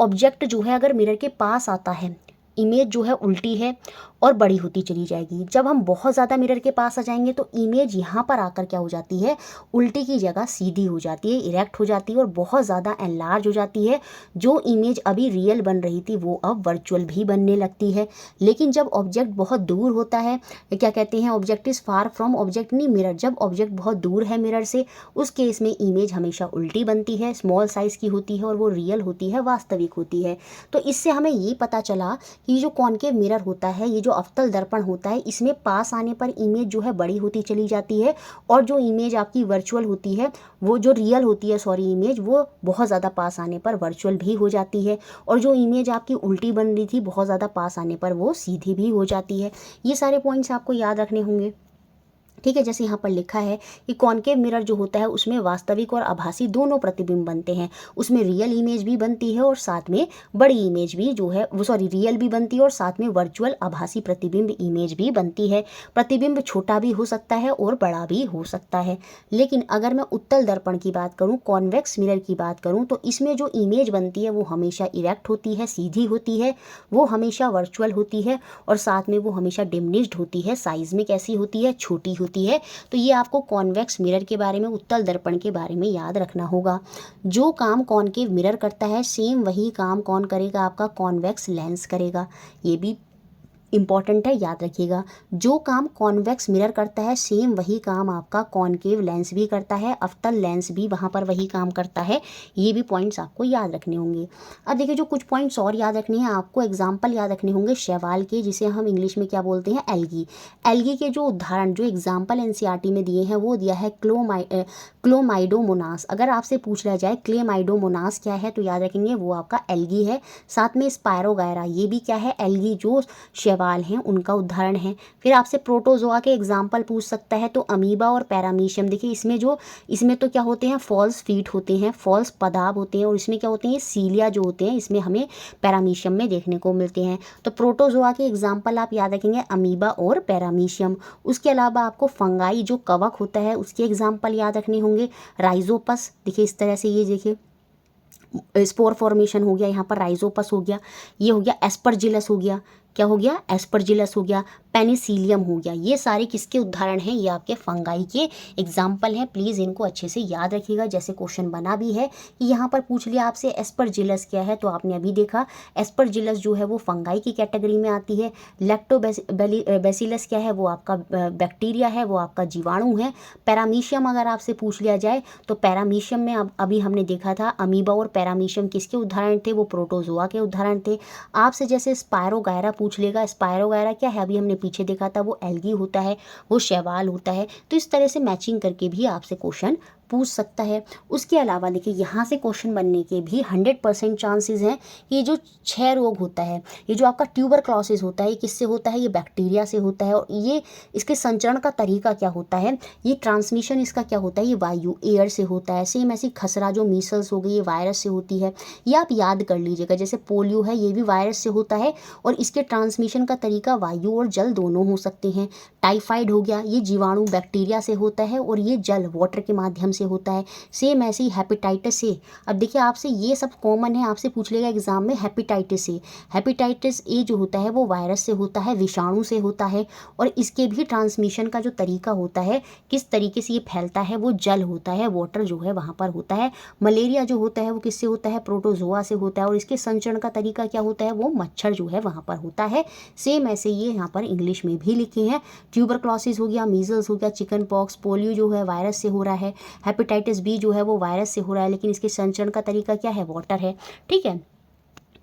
ऑब्जेक्ट जो है अगर मिरर के पास आता है, इमेज जो है उल्टी है और बड़ी होती चली जाएगी। जब हम बहुत ज़्यादा मिरर के पास आ जाएंगे तो इमेज यहाँ पर आकर क्या हो जाती है, उल्टी की जगह सीधी हो जाती है, इरेक्ट हो जाती है और बहुत ज़्यादा एनलार्ज हो जाती है। जो इमेज अभी रियल बन रही थी वो अब वर्चुअल भी बनने लगती है। लेकिन जब ऑब्जेक्ट बहुत दूर होता है, क्या कहते हैं, object is far from object, नहीं मिरर, जब ऑब्जेक्ट बहुत दूर है मिरर से, उस केस में इमेज हमेशा उल्टी बनती है, स्मॉल साइज़ की होती है और वो रियल होती है, वास्तविक होती है। तो इससे हमें ये पता चला कि ये जो कॉनकेव मिरर होता है, ये जो अवतल दर्पण होता है, इसमें पास आने पर इमेज जो है बड़ी होती चली जाती है और जो इमेज आपकी वर्चुअल होती है, वो जो रियल होती है, सॉरी, इमेज, वो बहुत ज़्यादा पास आने पर वर्चुअल भी हो जाती है। और जो इमेज आपकी उल्टी बन रही थी, बहुत ज़्यादा पास आने पर वो सीधी भी हो जाती है। ये सारे पॉइंट्स आपको याद रखने होंगे, ठीक है। जैसे यहाँ पर लिखा है कि कॉनकेव मिरर जो होता है उसमें वास्तविक और आभासी दोनों प्रतिबिंब बनते हैं। उसमें रियल इमेज भी बनती है और साथ में बड़ी इमेज भी जो है वो, सॉरी, रियल भी बनती है और साथ में वर्चुअल आभासी प्रतिबिंब इमेज भी बनती है। प्रतिबिंब छोटा भी हो सकता है और बड़ा भी हो सकता है। लेकिन अगर मैं उत्तल दर्पण की बात करूँ, कॉन्वेक्स मिरर की बात करूँ, तो इसमें जो इमेज बनती है वो हमेशा इरेक्ट होती है, सीधी होती है, वो हमेशा वर्चुअल होती है और साथ में वो हमेशा डिमिनिश्ड होती है, साइज में कैसी होती है, छोटी होती है। तो ये आपको कॉन्वेक्स मिरर के बारे में, उत्तल दर्पण के बारे में याद रखना होगा। जो काम कॉनकेव मिरर करता है सेम वही काम कौन करेगा, आपका कॉन्वेक्स लेंस करेगा। ये भी इंपॉर्टेंट है, याद रखिएगा। जो काम कॉन्वेक्स मिरर करता है सेम वही काम आपका कॉनकेव लेंस भी करता है, अवतल लेंस भी वहाँ पर वही काम करता है। ये भी पॉइंट्स आपको याद रखने होंगे। अब देखिए, जो कुछ पॉइंट्स और याद रखने हैं आपको, एग्जाम्पल याद रखने होंगे शैवाल के, जिसे हम इंग्लिश में क्या बोलते हैं, एल्गी। एल्गी के जो उदाहरण, जो एग्जाम्पल एनसीईआरटी में दिए हैं वो दिया है क्लोमाइडोमोनास। अगर आपसे पूछ लिया जाए क्लेमाइडोमोनास क्या है तो याद रखेंगे वो आपका एल्गी है। साथ में स्पायरोगायरा, ये भी क्या है, एल्गी, जो शैवाल हैं उनका उदाहरण है। फिर आपसे प्रोटोजोआ के एग्जाम्पल पूछ सकता है तो अमीबा और पैरामीशियम। देखिए इसमें तो क्या होते हैं, फॉल्स फीट होते हैं, फॉल्स पदार्थ होते हैं और इसमें क्या होते हैं, सीलिया जो होते हैं, इसमें हमें पैरामीशियम में देखने को मिलते हैं। तो प्रोटोजोआ के एग्जाम्पल आप याद रखेंगे अमीबा और पैरामीशियम। उसके अलावा आपको फंगाई जो कवक होता है उसके एग्जाम्पल याद रखने होंगे, राइजोपस। देखिए इस तरह से, ये देखिए स्पोर फॉर्मेशन हो गया, यहाँ पर राइजोपस हो गया, ये हो गया एस्परजिलस हो गया, क्या हो गया, एस्परजिलस हो गया, पेनिसिलियम हो गया। ये सारे किसके उदाहरण हैं, ये आपके फंगाई के एग्जाम्पल हैं। प्लीज़ इनको अच्छे से याद रखिएगा। जैसे क्वेश्चन बना भी है कि यहाँ पर पूछ लिया आपसे एस्परजिलस क्या है, तो आपने अभी देखा एस्परजिलस जो है वो फंगाई की कैटेगरी में आती है। लैक्टोबैसिलस क्या है, वो आपका बैक्टीरिया है, वो आपका जीवाणु है। पैरामीशियम अगर आपसे पूछ लिया जाए तो पैरामीशियम में अभी हमने देखा था अमीबा और पैरामीशियम किसके उदाहरण थे, वो प्रोटोजोआ के उदाहरण थे। आपसे जैसे स्पायरोगायरा पूछ लेगा, स्पायरोगायरा क्या है, अभी हमने पीछे देखा था, वो एल्गी होता है, वो शैवाल होता है। तो इस तरह से मैचिंग करके भी आपसे क्वेश्चन पूछ सकता है। उसके अलावा देखिए यहाँ से क्वेश्चन बनने के भी 100% चांसेस हैं। ये जो 6 रोग होता है, ये जो आपका ट्यूबरक्लोसिस होता है, ये किससे होता है, ये बैक्टीरिया से होता है। और ये इसके संचरण का तरीका क्या होता है, ये ट्रांसमिशन इसका क्या होता है, ये वायु, एयर से होता है। सेम ऐसी खसरा जो मीसल्स हो गई, ये वायरस से होती है। ये आप याद कर लीजिएगा। जैसे पोलियो है, ये भी वायरस से होता है और इसके ट्रांसमिशन का तरीका वायु और जल दोनों हो सकते हैं। टाइफाइड हो गया, ये जीवाणु बैक्टीरिया से होता है और ये जल, वाटर के माध्यम से होता है। सेम ऐसे ही हेपेटाइटिस ए, अब देखिए आपसे ये सब कॉमन है, आपसे पूछ लेगा एग्जाम में हेपेटाइटिस ए। हेपेटाइटिस ए जो होता है वो वायरस से होता है, विषाणु से होता है, और इसके भी ट्रांसमिशन का जो तरीका होता है, किस तरीके से ये फैलता है, वो जल होता है, वाटर जो है वहाँ पर होता है। मलेरिया जो होता है वो किससे होता है, प्रोटोजोआ से होता है, और इसके संचरण का तरीका क्या होता है, वो मच्छर जो है वहाँ पर होता है। सेम ऐसे ये यहाँ पर इंग्लिश में भी लिखे हैं। ट्यूबरक्लोसिस हो गया, मीजल्स हो गया, चिकन पॉक्स, पोलियो जो है वायरस से हो रहा है, हेपेटाइटिस बी जो है वो वायरस से हो रहा है, लेकिन इसके संचरण का तरीका क्या है, वाटर है। ठीक है,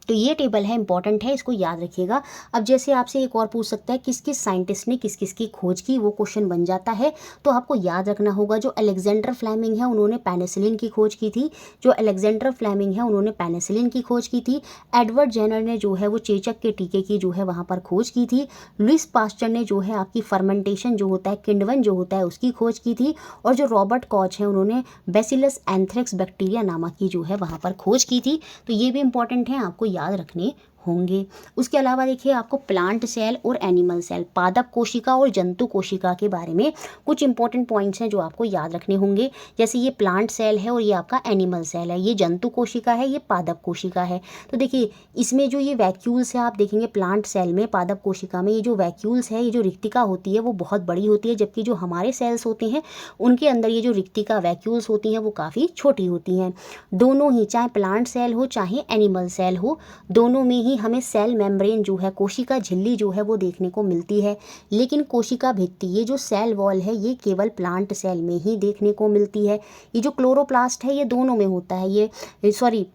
तो ये टेबल है, इंपॉर्टेंट है, इसको याद रखिएगा। अब जैसे आपसे एक और पूछ सकता है किस किस साइंटिस्ट ने किस किस की खोज की, वो क्वेश्चन बन जाता है। तो आपको याद रखना होगा जो अलेक्जेंडर फ्लेमिंग है उन्होंने पेनिसिलिन की खोज की थी, जो अलेक्जेंडर फ्लेमिंग है उन्होंने पेनिसिलिन की खोज की थी। एडवर्ड जेनर ने जो है वो चेचक के टीके की जो है वहाँ पर खोज की थी। लुइस पास्चर ने जो है आपकी फर्मेंटेशन जो होता है, किण्वन जो होता है, उसकी खोज की थी। और जो रॉबर्ट कॉच है उन्होंने बैसिलस एंथ्रेक्स बैक्टीरिया नामक की जो है वहाँ पर खोज की थी। तो ये भी इंपॉर्टेंट है, आपको याद रखने होंगे। उसके अलावा देखिए आपको प्लांट सेल और एनिमल सेल, पादप कोशिका और जंतु कोशिका के बारे में कुछ इंपॉर्टेंट पॉइंट्स हैं जो आपको याद रखने होंगे। जैसे ये प्लांट सेल है और ये आपका एनिमल सेल है, ये जंतु कोशिका है, ये पादप कोशिका है। तो देखिए इसमें जो ये वैक्यूल्स है आप देखेंगे प्लांट सेल में, पादप कोशिका में, ये जो वैक्यूल्स है, ये जो रिक्तिका होती है वो बहुत बड़ी होती है, जबकि जो हमारे सेल्स होते हैं उनके अंदर ये जो रिक्तिका वैक्यूल्स होती हैं वो काफ़ी छोटी होती हैं। दोनों ही, चाहे प्लांट सेल हो चाहे एनिमल सेल हो, दोनों में ही हमें सेल मेम्ब्रेन जो है, कोशिका झिल्ली जो है वो देखने को मिलती है। लेकिन कोशिका भित्ति, ये जो सेल वॉल है, ये केवल प्लांट सेल में ही देखने को मिलती है। ये जो क्लोरोप्लास्ट है ये दोनों में होता है, ये सॉरी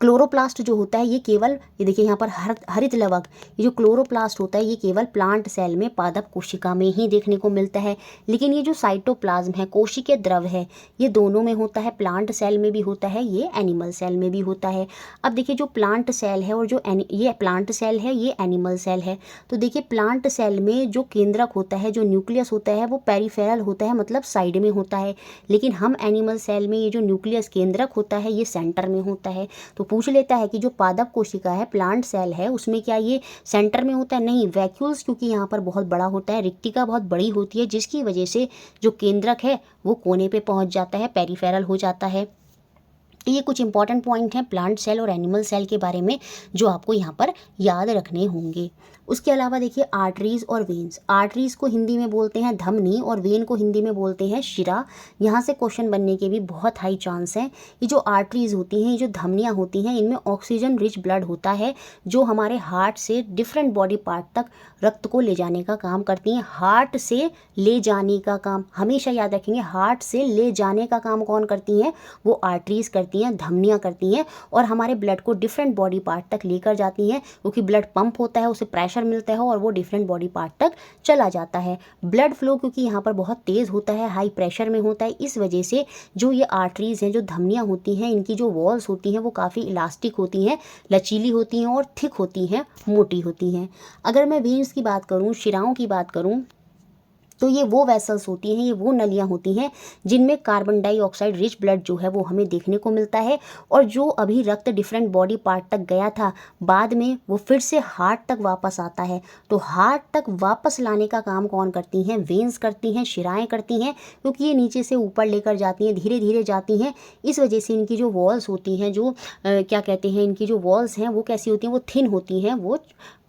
क्लोरोप्लास्ट जो होता है ये केवल, ये देखिए यहाँ पर हरित लवक, ये जो क्लोरोप्लास्ट होता है ये केवल प्लांट सेल में, पादप कोशिका में ही देखने को मिलता है। लेकिन ये जो साइटोप्लाज्म है, कोशिकीय द्रव है, ये दोनों में होता है, प्लांट सेल में भी होता है, ये एनिमल सेल में भी होता है। अब देखिए जो प्लांट सेल है और जो ये प्लांट सेल है, ये एनिमल सेल है। तो देखिए प्लांट सेल में जो केंद्रक होता है, जो न्यूक्लियस होता है, वो पेरिफेरल होता है, मतलब साइड में होता है। लेकिन हम एनिमल सेल में ये जो न्यूक्लियस केंद्रक होता है ये सेंटर में होता है। तो पूछ लेता है कि जो पादप कोशिका है, प्लांट सेल है, उसमें क्या ये सेंटर में होता है, नहीं, वैक्यूल्स क्योंकि यहाँ पर बहुत बड़ा होता है, रिक्तिका बहुत बड़ी होती है, जिसकी वजह से जो केंद्रक है वो कोने पे पहुँच जाता है, पेरिफेरल हो जाता है। तो ये कुछ इंपॉर्टेंट पॉइंट हैं प्लांट सेल और एनिमल सेल के बारे में जो आपको यहाँ पर याद रखने होंगे। उसके अलावा देखिए आर्टरीज और वेन्स, आर्टरीज को हिंदी में बोलते हैं धमनी और वेन को हिंदी में बोलते हैं शिरा। यहाँ से क्वेश्चन बनने के भी बहुत हाई चांस हैं। ये जो आर्टरीज होती हैं, ये जो धमनियाँ होती हैं, इनमें ऑक्सीजन रिच ब्लड होता है जो हमारे हार्ट से डिफरेंट बॉडी पार्ट तक रक्त को ले जाने का काम करती हैं। हार्ट से ले जाने का काम हमेशा याद रखेंगे, हार्ट से ले जाने का काम कौन करती हैं, वो आर्टरीज करती हैं, धमनियाँ करती हैं, और हमारे ब्लड को डिफरेंट बॉडी पार्ट तक लेकर जाती हैं, क्योंकि ब्लड पंप होता है, उसे प्रेशर मिलता है और वो डिफरेंट बॉडी पार्ट तक चला जाता है। ब्लड फ्लो क्योंकि यहाँ पर बहुत तेज़ होता है, हाई प्रेशर में होता है, इस वजह से जो ये आर्टरीज हैं, जो धमनियाँ होती हैं, इनकी जो वॉल्स होती हैं वो काफ़ी इलास्टिक होती हैं, लचीली होती हैं और थिक होती हैं, मोटी होती हैं। अगर मैं वेन्स की बात करूँ, शिराओं की बात करूँ, तो ये वो वेसल्स होती हैं, ये वो नलियाँ होती हैं जिनमें कार्बन डाइऑक्साइड रिच ब्लड जो है वो हमें देखने को मिलता है। और जो अभी रक्त डिफरेंट बॉडी पार्ट तक गया था, बाद में वो फिर से हार्ट तक वापस आता है। तो हार्ट तक वापस लाने का काम कौन करती हैं, वेन्स करती हैं, शिराएँ करती हैं, क्योंकि ये नीचे से ऊपर लेकर जाती हैं, धीरे धीरे जाती हैं। इस वजह से इनकी जो वॉल्स होती हैं, जो क्या कहते हैं, इनकी जो वॉल्स हैं वो कैसी होती हैं, वो थिन होती हैं, वो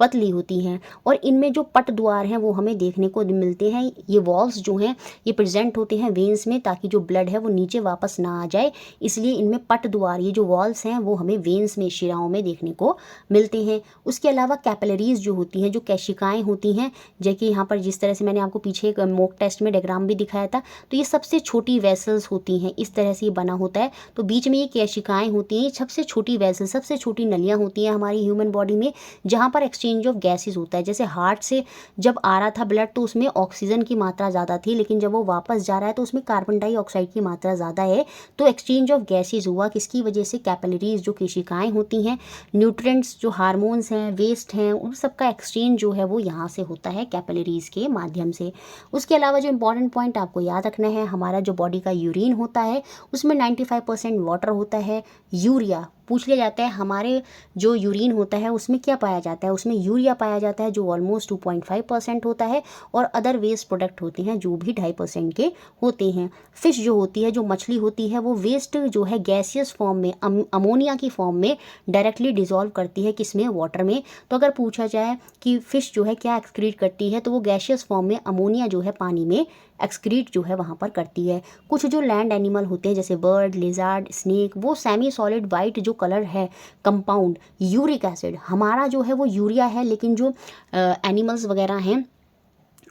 पतली होती हैं। और इनमें जो पट द्वार हैं वो हमें देखने को मिलते हैं। ये वॉल्स जो हैं ये प्रेजेंट होते हैं वेन्स में, ताकि जो ब्लड है वो नीचे वापस ना आ जाए, इसलिए इनमें पट द्वार, ये जो वॉल्स हैं वो हमें वेन्स में, शिराओं में देखने को मिलते हैं। उसके अलावा कैपिलरीज जो होती हैं, जो केशिकाएँ होती हैं, जैसे यहाँ पर जिस तरह से मैंने आपको पीछे एक मॉक टेस्ट में डायग्राम भी दिखाया था, तो ये सबसे छोटी वेसल्स होती हैं, इस तरह से ये बना होता है। तो बीच में ये केशिकाएँ होती हैं, ये सबसे छोटी वेसल, सबसे छोटी नलियाँ होती हैं हमारी ह्यूमन बॉडी में, जहाँ पर एक्सचेंज ऑफ गैसेज होता है। जैसे हार्ट से जब आ रहा था ब्लड तो उसमें ऑक्सीजन की मात्रा ज़्यादा थी, लेकिन जब वो वापस जा रहा है तो उसमें कार्बन डाइऑक्साइड की मात्रा ज़्यादा है। तो एक्सचेंज ऑफ गैसेज हुआ, किसकी वजह से, कैपिलरीज जो केशिकाएँ होती हैं, न्यूट्रिएंट्स जो हार्मोन्स हैं, वेस्ट हैं, उन सबका एक्सचेंज जो है वो यहाँ से होता है कैपिलरीज के माध्यम से। उसके अलावा जो इंपॉर्टेंट पॉइंट आपको याद रखना है, हमारा जो बॉडी का यूरिन होता है उसमें 95% वाटर होता है। यूरिया पूछ लिया जाता है हमारे जो यूरिन होता है उसमें क्या पाया जाता है, उसमें यूरिया पाया जाता है जो ऑलमोस्ट 2.5% होता है, और अदर वेस्ट प्रोडक्ट होते हैं जो भी 2.5% के होते हैं। फिश जो होती है, जो मछली होती है, वो वेस्ट जो है गैसियस फॉर्म में, अमोनिया की फॉर्म में डायरेक्टली डिजॉल्व करती है किसमें, वाटर में। तो अगर पूछा जाए कि फिश जो है क्या एक्सक्रीट करती है, तो वो गैसियस फॉर्म में अमोनिया जो है पानी में एक्सक्रीट जो है वहाँ पर करती है। कुछ जो लैंड एनिमल होते हैं जैसे बर्ड, लिजार्ड, स्नेक, वो सेमी सॉलिड वाइट जो कलर है कंपाउंड यूरिक एसिड, हमारा जो है वो यूरिया है, लेकिन जो एनिमल्स वगैरह हैं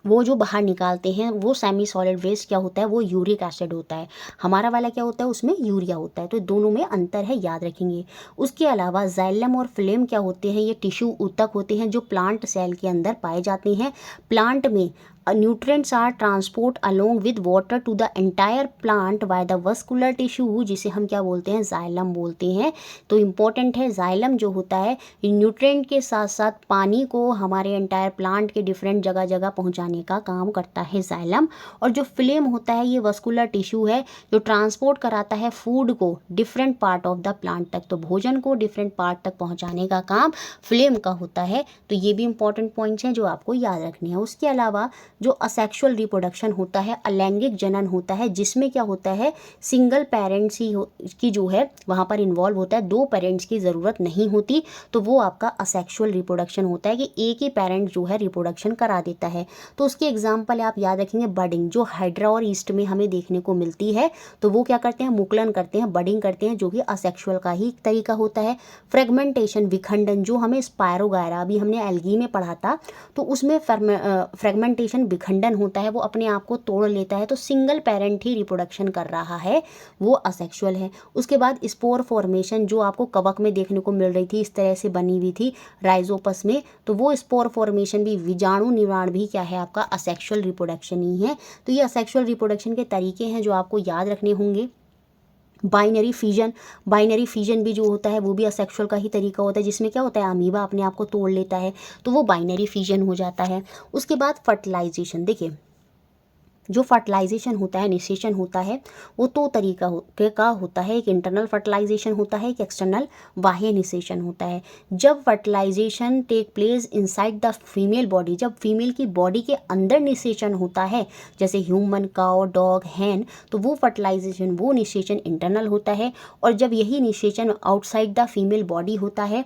वो जो बाहर निकालते हैं वो सेमी सॉलिड वेस्ट क्या होता है, वो यूरिक एसिड होता है। हमारा वाला क्या होता है, उसमें यूरिया होता है। तो दोनों में अंतर है, याद रखेंगे। उसके अलावा जाइलम और फ्लेम क्या होते हैं, ये टिश्यू ऊतक होते हैं जो प्लांट सेल के अंदर पाए जाते हैं। प्लांट में nutrients are transport along with water to the entire plant by the vascular tissue, जिसे हम क्या बोलते हैं, जाइलम बोलते हैं। तो इम्पोर्टेंट है, जाइलम जो होता है न्यूट्रिएंट के साथ साथ पानी को हमारे एंटायर प्लांट के डिफरेंट जगह जगह पहुंचाने का काम करता है जाइलम। और जो फ्लेम होता है ये वस्कुलर टिश्यू है जो ट्रांसपोर्ट कराता है फूड को different part of the plant तक। तो भोजन को डिफरेंट पार्ट तक पहुंचाने का काम फ्लेम का होता है। तो ये भी इंपॉर्टेंट पॉइंट्स हैं जो आपको याद रखने हैं। उसके अलावा जो असेक्सुअल रिप्रोडक्शन होता है, अलैंगिक जनन होता है, जिसमें क्या होता है सिंगल पेरेंट्स ही की जो है वहाँ पर इन्वॉल्व होता है, 2 पेरेंट्स की ज़रूरत नहीं होती। तो वो आपका असेक्सुअल रिप्रोडक्शन होता है कि एक ही पेरेंट जो है रिप्रोडक्शन करा देता है। तो उसके एग्जाम्पल आप याद रखेंगे, बडिंग जो हाइड्रा और ईस्ट में हमें देखने को मिलती है। तो वो क्या करते हैं, मुकुलन करते हैं, बडिंग करते हैं, जो कि असेक्सुअल का ही तरीका होता है। फ्रेगमेंटेशन विखंडन जो हमें स्पायरोगायरा अभी हमने एल्गी में पढ़ा था, तो उसमें फ्रेगमेंटेशन विखंडन होता है, वो अपने आप को तोड़ लेता है। तो सिंगल पेरेंट ही रिप्रोडक्शन कर रहा है, वो असेक्सुअल है। उसके बाद स्पोर फॉर्मेशन जो आपको कवक में देखने को मिल रही थी, इस तरह से बनी हुई थी राइजोपस में, तो वो स्पोर फॉर्मेशन भी, बीजाणु निर्माण भी क्या है आपका असेक्सुअल रिप्रोडक्शन ही है। तो ये असेक्सुअल रिप्रोडक्शन के तरीके हैं जो आपको याद रखने होंगे। बाइनरी फिजन भी जो होता है वो भी असेक्सुअल का ही तरीका होता है, जिसमें क्या होता है अमीबा अपने आप को तोड़ लेता है, तो वो बाइनरी फिजन हो जाता है। उसके बाद फर्टिलाइजेशन, देखिए जो फर्टिलाइजेशन होता है, निषेचन होता है, वो 2 तरीका का होता है। एक इंटरनल फर्टिलाइजेशन होता है, एक एक्सटर्नल बाह्य निषेचन होता है। जब fertilisation take place inside the female body, जब फीमेल की बॉडी के अंदर निषेचन होता है, जैसे ह्यूमन, काउ, डॉग, हैन, तो वो फर्टिलाइजेशन, वो निषेचन इंटरनल होता है। और जब यही निषेचन आउटसाइड द फीमेल बॉडी होता है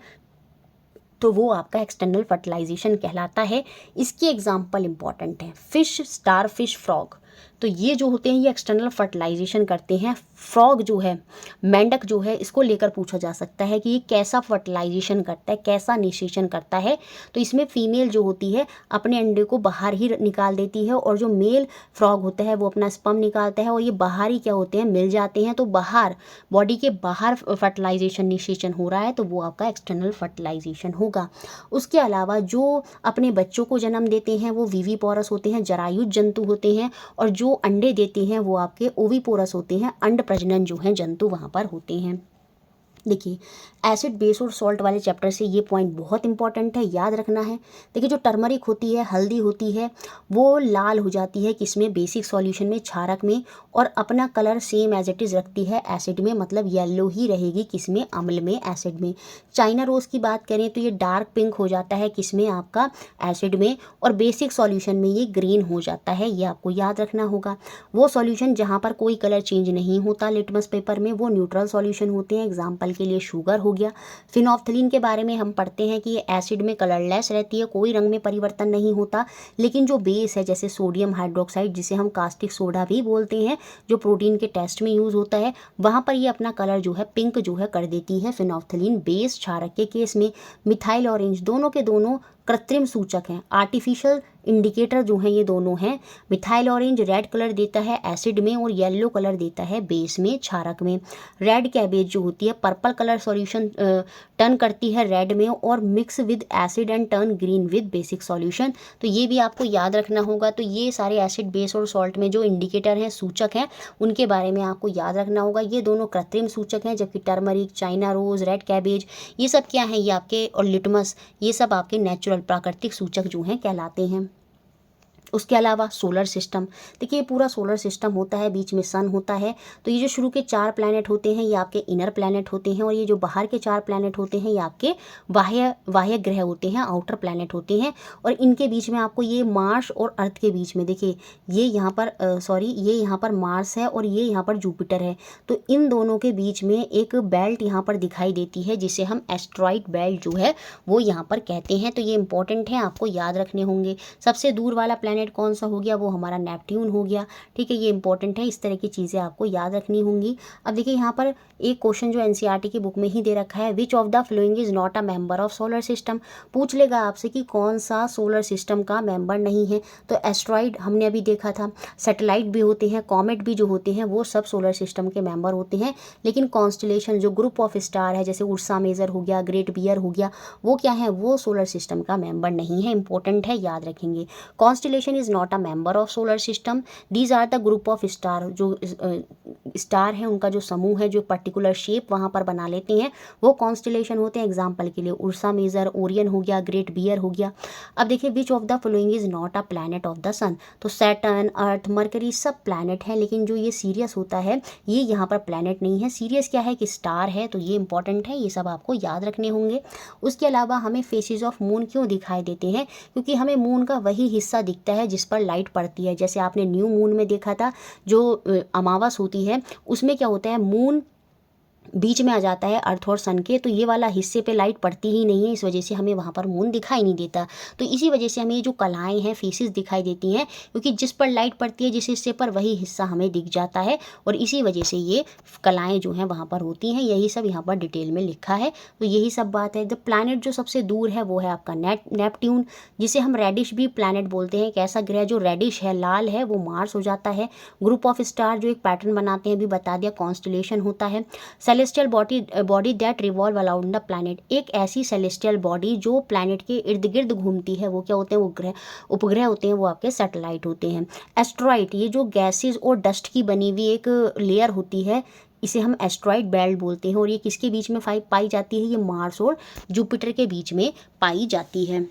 तो वो आपका एक्सटर्नल फर्टिलाइजेशन कहलाता है। इसकी एग्जाम्पल इंपॉर्टेंट है, फिश, स्टार फिश, फ्रॉग। तो ये जो होते हैं ये एक्सटर्नल फर्टिलाइजेशन करते हैं। फ्रॉग जो है, मेंढक जो है, इसको लेकर पूछा जा सकता है कि ये कैसा फर्टिलाइजेशन करता है, कैसा निषेचन करता है। तो इसमें फीमेल जो होती है अपने अंडे को बाहर ही निकाल देती है, और जो मेल फ्रॉग होता है वो अपना स्पर्म निकालता है, और ये बाहर ही क्या होते हैं, मिल जाते हैं। तो बाहर, बॉडी के बाहर फर्टिलाइजेशन, निषेचन हो रहा है, तो वो आपका एक्सटर्नल फर्टिलाइजेशन होगा। उसके अलावा जो अपने बच्चों को जन्म देते हैं वो विविपोरस होते हैं, जरायुज जंतु होते हैं, और जो अंडे देते हैं वो आपके ओविपोरस होते हैं, अंड प्रजनन जो हैं जंतु वहाँ पर होते हैं। देखिए एसिड, बेस और सॉल्ट वाले चैप्टर से ये पॉइंट बहुत इंपॉर्टेंट है, याद रखना है। देखिए जो टर्मरिक होती है, हल्दी होती है, वो लाल हो जाती है किसमें, बेसिक सॉल्यूशन में, क्षारक में, और अपना colour same as it is रखती है एसिड में, मतलब येलो ही रहेगी किसमें, अम्ल में, एसिड में। चाइना रोज़ की बात करें तो ये डार्क पिंक हो जाता है किसमें, आपका एसिड में, और बेसिक सॉल्यूशन में ये ग्रीन हो जाता है, ये आपको याद रखना होगा। वो सॉल्यूशन जहाँ पर कोई कलर चेंज नहीं होता लिटमस पेपर में, वो न्यूट्रल सॉल्यूशन होते हैं। एग्जाम्पल के लिए शुगर हो गया। फिनोफ्थलीन के बारे में हम पढ़ते हैं कि ये एसिड में कलरलेस रहती है, कोई रंग में परिवर्तन नहीं होता, लेकिन जो बेस है जैसे सोडियम हाइड्रोक्साइड, जिसे हम कास्टिक सोडा भी बोलते हैं, जो प्रोटीन के टेस्ट में यूज़ होता है, वहाँ पर ये अपना कलर जो है पिंक जो है कर देती है फिनोफ्थलीन बेस। क्षारक के केस में मिथाइल ऑरेंज, दोनों के दोनों कृत्रिम सूचक हैं, आर्टिफिशियल इंडिकेटर जो हैं ये दोनों हैं। मिथाइल ऑरेंज रेड कलर देता है एसिड में, और येलो कलर देता है बेस में, क्षारक में। रेड कैबेज जो होती है पर्पल कलर सॉल्यूशन टर्न करती है रेड में, और mix with acid and turn green with basic solution. तो ये भी आपको याद रखना होगा। तो ये सारे एसिड, बेस और सॉल्ट में जो इंडिकेटर हैं, सूचक हैं, उनके बारे में आपको याद रखना होगा। ये दोनों कृत्रिम सूचक हैं, जबकि turmeric, China rose, red cabbage, ये सब क्या हैं, ये आपके, और लिटमस, ये सब आपके नेचुरल प्राकृतिक सूचक जो हैं कहलाते हैं। उसके अलावा सोलर सिस्टम, देखिए पूरा सोलर सिस्टम होता है, बीच में सन होता है। तो ये जो शुरू के 4 प्लैनेट होते हैं ये आपके इनर प्लैनेट होते हैं, और ये जो बाहर के 4 प्लैनेट होते हैं ये आपके बाह्य ग्रह होते हैं, आउटर प्लैनेट होते हैं। और इनके बीच में आपको ये मार्स और अर्थ के बीच में देखिए ये यहाँ पर ये यहाँ पर मार्स है और ये यहाँ पर जुपिटर है। तो इन दोनों के बीच में एक बेल्ट यहाँ पर दिखाई देती है जिसे हम एस्ट्रॉइड बेल्ट जो है वो यहाँ पर कहते हैं। तो ये इंपॉर्टेंट है, आपको याद रखने होंगे। सबसे दूर वाला प्लैनेट कौन सा हो गया, वो हमारा नेपट्यून हो गया। ठीक है, ये इंपॉर्टेंट है, इस तरह की चीज़ें आपको याद रखनी होंगी। अब देखिए यहाँ पर एक क्वेश्चन जो एनसीईआरटी की बुक में ही दे रखा है, विच of the following is not a member of solar system. पूछ लेगा आपसे कि कौन सा सोलर सिस्टम का मेंबर नहीं है। तो एस्ट्रॉइड हमने अभी देखा था, सैटेलाइट भी होते हैं, कॉमेट भी जो होते हैं वो सब सोलर सिस्टम के मेंबर होते हैं। लेकिन कॉन्स्टलेशन जो ग्रुप ऑफ स्टार है, जैसे उर्सा मेजर हो गया, ग्रेट बियर हो गया, वो क्या है, वो सोलर सिस्टम का मेंबर नहीं है। इंपॉर्टेंट है, याद रखेंगे। Constellation is not a member of solar system. These are the group of star, जो स्टार है उनका जो समूह है, जो पर्टिकुलर शेप वहाँ पर बना लेते हैं, वो कॉन्स्टलेशन होते हैं। एग्जाम्पल के लिए उर्सा मेजर, ओरियन हो गया, ग्रेट बियर हो गया। अब देखिए which of the following is not a planet of the sun. तो सैटर्न, अर्थ, मरकरी सब प्लैनेट है, लेकिन जो ये सीरियस होता है ये यहाँ पर प्लैनेट नहीं है। सीरियस क्या है कि स्टार है। तो ये इंपॉर्टेंट है, ये सब आपको याद रखने होंगे। उसके अलावा हमें फेसेस ऑफ मून क्यों दिखाई देते हैं, क्योंकि हमें मून का वही हिस्सा दिखता है जिस पर लाइट पड़ती है। जैसे आपने न्यू मून में देखा था, जो अमावस होती है उसमें क्या होता है, मून बीच में आ जाता है अर्थ और सन के, तो ये वाला हिस्से पे लाइट पड़ती ही नहीं है, इस वजह से हमें वहाँ पर मून दिखाई नहीं देता। तो इसी वजह से हमें ये जो कलाएँ हैं, फेसेस दिखाई देती हैं, क्योंकि जिस पर लाइट पड़ती है जिस हिस्से पर, वही हिस्सा हमें दिख जाता है, और इसी वजह से ये कलाएँ जो हैं वहाँ पर होती हैं। यही सब यहाँ पर डिटेल में लिखा है। तो यही सब बात है। द प्लैनेट जो सबसे दूर है वो है आपका नेपट्यून, जिसे हम रेडिश भी प्लैनेट बोलते हैं। एक ऐसा ग्रह जो रेडिश है, लाल है, वो मार्स हो जाता है। ग्रुप ऑफ स्टार जो एक पैटर्न बनाते हैं, भी बता दिया, कॉन्स्टलेशन होता है। Celestial body that revolve around the planet, एक ऐसी सेलेस्टियल बॉडी जो प्लैनेट के इर्द गिर्द घूमती है, वो क्या होते हैं, वो ग्रह, उपग्रह होते हैं, वो आपके सैटेलाइट होते हैं। एस्ट्रॉइड, ये जो गैसेस और डस्ट की बनी हुई एक लेयर होती है, इसे हम एस्ट्रॉइड बेल्ट बोलते हैं। और ये किसके बीच में पाई जाती है, ये मार्स और जुपिटर के बीच में पाई जाती है।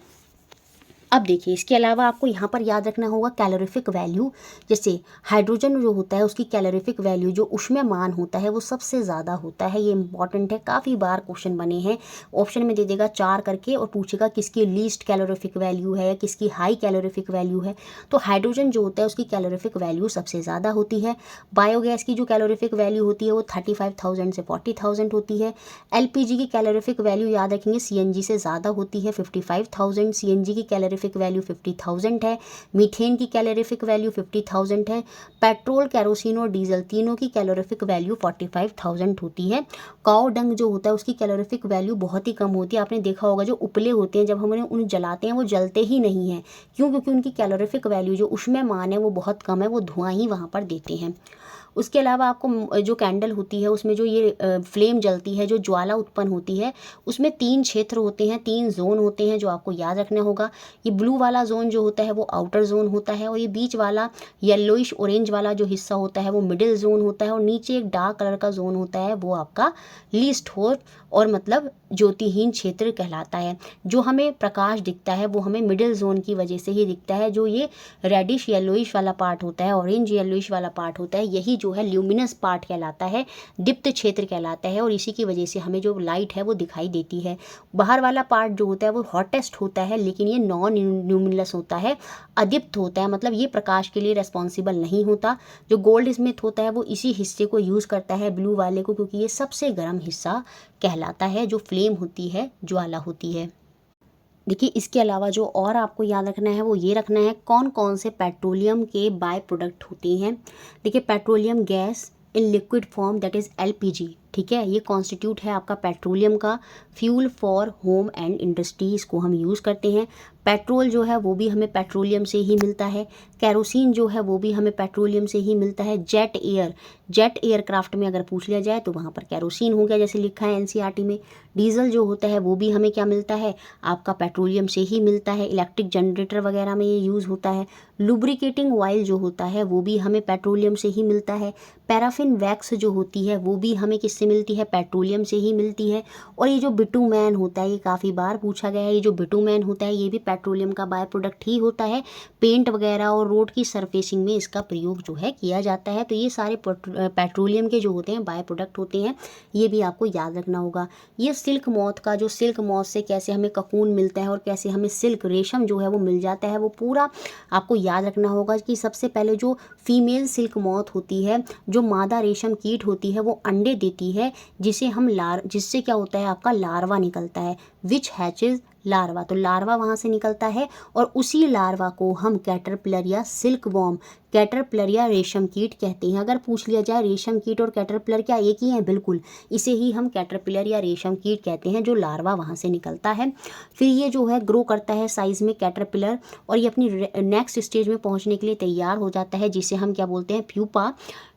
अब देखिए इसके अलावा आपको यहाँ पर याद रखना होगा कैलोरीफिक वैल्यू। जैसे हाइड्रोजन जो होता है उसकी कैलोरीफिक वैल्यू, जो ऊष्मायमान होता है, वो सबसे ज़्यादा होता है। ये इंपॉर्टेंट है, काफ़ी बार क्वेश्चन बने हैं। ऑप्शन में दे देगा 4 करके और पूछेगा किसकी लीस्ट कैलोरीफिक वैल्यू है, किसकी हाई कैलोरीफिक वैल्यू है। तो हाइड्रोजन जो होता है उसकी कैलोरीफिक वैल्यू सबसे ज़्यादा होती है। बायोगैस की जो कैलोरीफिक वैल्यू होती है वो 35,000 से 40,000 होती है। एलपीजी की कैलोरीफिक वैल्यू याद रखेंगे सीएनजी से ज़्यादा होती है, 55,000। सीएनजी की कैलोरीफिक वैल्यू 50,000 है। मीथेन की कैलोरीफिक वैल्यू 50,000 है। पेट्रोल, केरोसिन और डीजल तीनों की कैलोरीफिक वैल्यू 45,000 होती है। काऊ डंग जो होता है उसकी कैलोरीफिक वैल्यू बहुत ही कम होती है। आपने देखा होगा जो उपले होते हैं, जब हम उन्हें जलाते हैं वो जलते ही नहीं हैं। क्यों? क्योंकि उनकी कैलोरीफिक वैल्यू जो ऊष्मायमान है वो बहुत कम है, वो धुआं ही वहाँ पर देते हैं। उसके अलावा आपको जो कैंडल होती है उसमें जो ये फ्लेम जलती है, जो ज्वाला उत्पन्न होती है, उसमें 3 क्षेत्र होते हैं, 3 जोन होते हैं जो आपको याद रखना होगा। ये ब्लू वाला जोन जो होता है वो आउटर जोन होता है, और ये बीच वाला येलोइश ऑरेंज वाला जो हिस्सा होता है वो मिडिल जोन होता है, और नीचे एक डार्क कलर का जोन होता है वो आपका लीस्ट होट और मतलब ज्योतिहीन क्षेत्र कहलाता है। जो हमें प्रकाश दिखता है वो हमें मिडिल जोन की वजह से ही दिखता है। जो ये रेडिश येलोइश वाला पार्ट होता है, ऑरेंज येलोइश वाला पार्ट होता है, यही जो है ल्यूमिनस पार्ट कहलाता है, दीप्त क्षेत्र कहलाता है, और इसी की वजह से हमें जो लाइट है वो दिखाई देती है। बाहर वाला पार्ट जो होता है वो हॉटेस्ट होता है, लेकिन ये नॉन ल्यूमिनस होता है, अदीप्त होता है, मतलब ये प्रकाश के लिए रेस्पॉन्सिबल नहीं होता। जो गोल्ड स्मिथ होता है वो इसी हिस्से को यूज़ करता है, ब्लू वाले को, क्योंकि ये सबसे गर्म हिस्सा कहलाता है, जो फ्लेम होती है, ज्वाला होती है। देखिए इसके अलावा जो और आपको याद रखना है वो ये रखना है, कौन कौन से पेट्रोलियम के बाय प्रोडक्ट होते हैं। देखिए petroleum gas in liquid form that is LPG, ठीक है, ये कॉन्स्टिट्यूट है आपका पेट्रोलियम का fuel for home and industry, इसको हम यूज़ करते हैं। पेट्रोल जो है वो भी हमें पेट्रोलियम से ही मिलता है। कैरोसिन जो है वो भी हमें पेट्रोलियम से ही मिलता है। जेट एयरक्राफ्ट में अगर पूछ लिया जाए तो वहाँ पर कैरोसिन हो गया, जैसे लिखा है एनसीईआरटी में। डीजल जो होता है वो भी हमें क्या मिलता है, आपका पेट्रोलियम से ही मिलता है। इलेक्ट्रिक जनरेटर वगैरह में ये यूज़ होता है। लुब्रिकेटिंग ऑयल जो होता है वो भी हमें पेट्रोलियम से ही मिलता है। पैराफिन वैक्स जो होती है वो भी हमें किससे मिलती है, पेट्रोलियम से ही मिलती है। और ये जो बिटुमेन होता है, ये काफ़ी बार पूछा गया है, ये जो बिटुमेन होता है ये भी पेट्रोलियम का बाय प्रोडक्ट ही होता है। पेंट वगैरह और रोड की सरफेसिंग में इसका प्रयोग जो है किया जाता है। तो ये सारे पेट्रोलियम के जो होते हैं बाय प्रोडक्ट होते हैं, ये भी आपको याद रखना होगा। ये सिल्क मॉथ का जो सिल्क मॉथ से कैसे हमें ककून मिलता है और कैसे हमें सिल्क रेशम जो है वो मिल जाता है, वो पूरा आपको याद रखना होगा कि सबसे पहले जो फीमेल सिल्क मॉथ होती है, जो मादा रेशम कीट होती है, वो अंडे देती है जिससे क्या होता है आपका लार्वा निकलता है, विच हैचेज लार्वा। तो लार्वा वहाँ से निकलता है और उसी लार्वा को हम कैटरपिलर या सिल्क वॉर्म, कैटरपिलर या रेशम कीट कहते हैं। अगर पूछ लिया जाए रेशम कीट और कैटरपिलर क्या एक ही हैं, बिल्कुल, इसे ही हम कैटरपिलर या रेशम कीट कहते हैं, जो लार्वा वहाँ से निकलता है। फिर ये जो है ग्रो करता है साइज़ में कैटरपिलर, और ये अपनी नेक्स्ट स्टेज में पहुँचने के लिए तैयार हो जाता है, जिसे हम क्या बोलते हैं, pupa.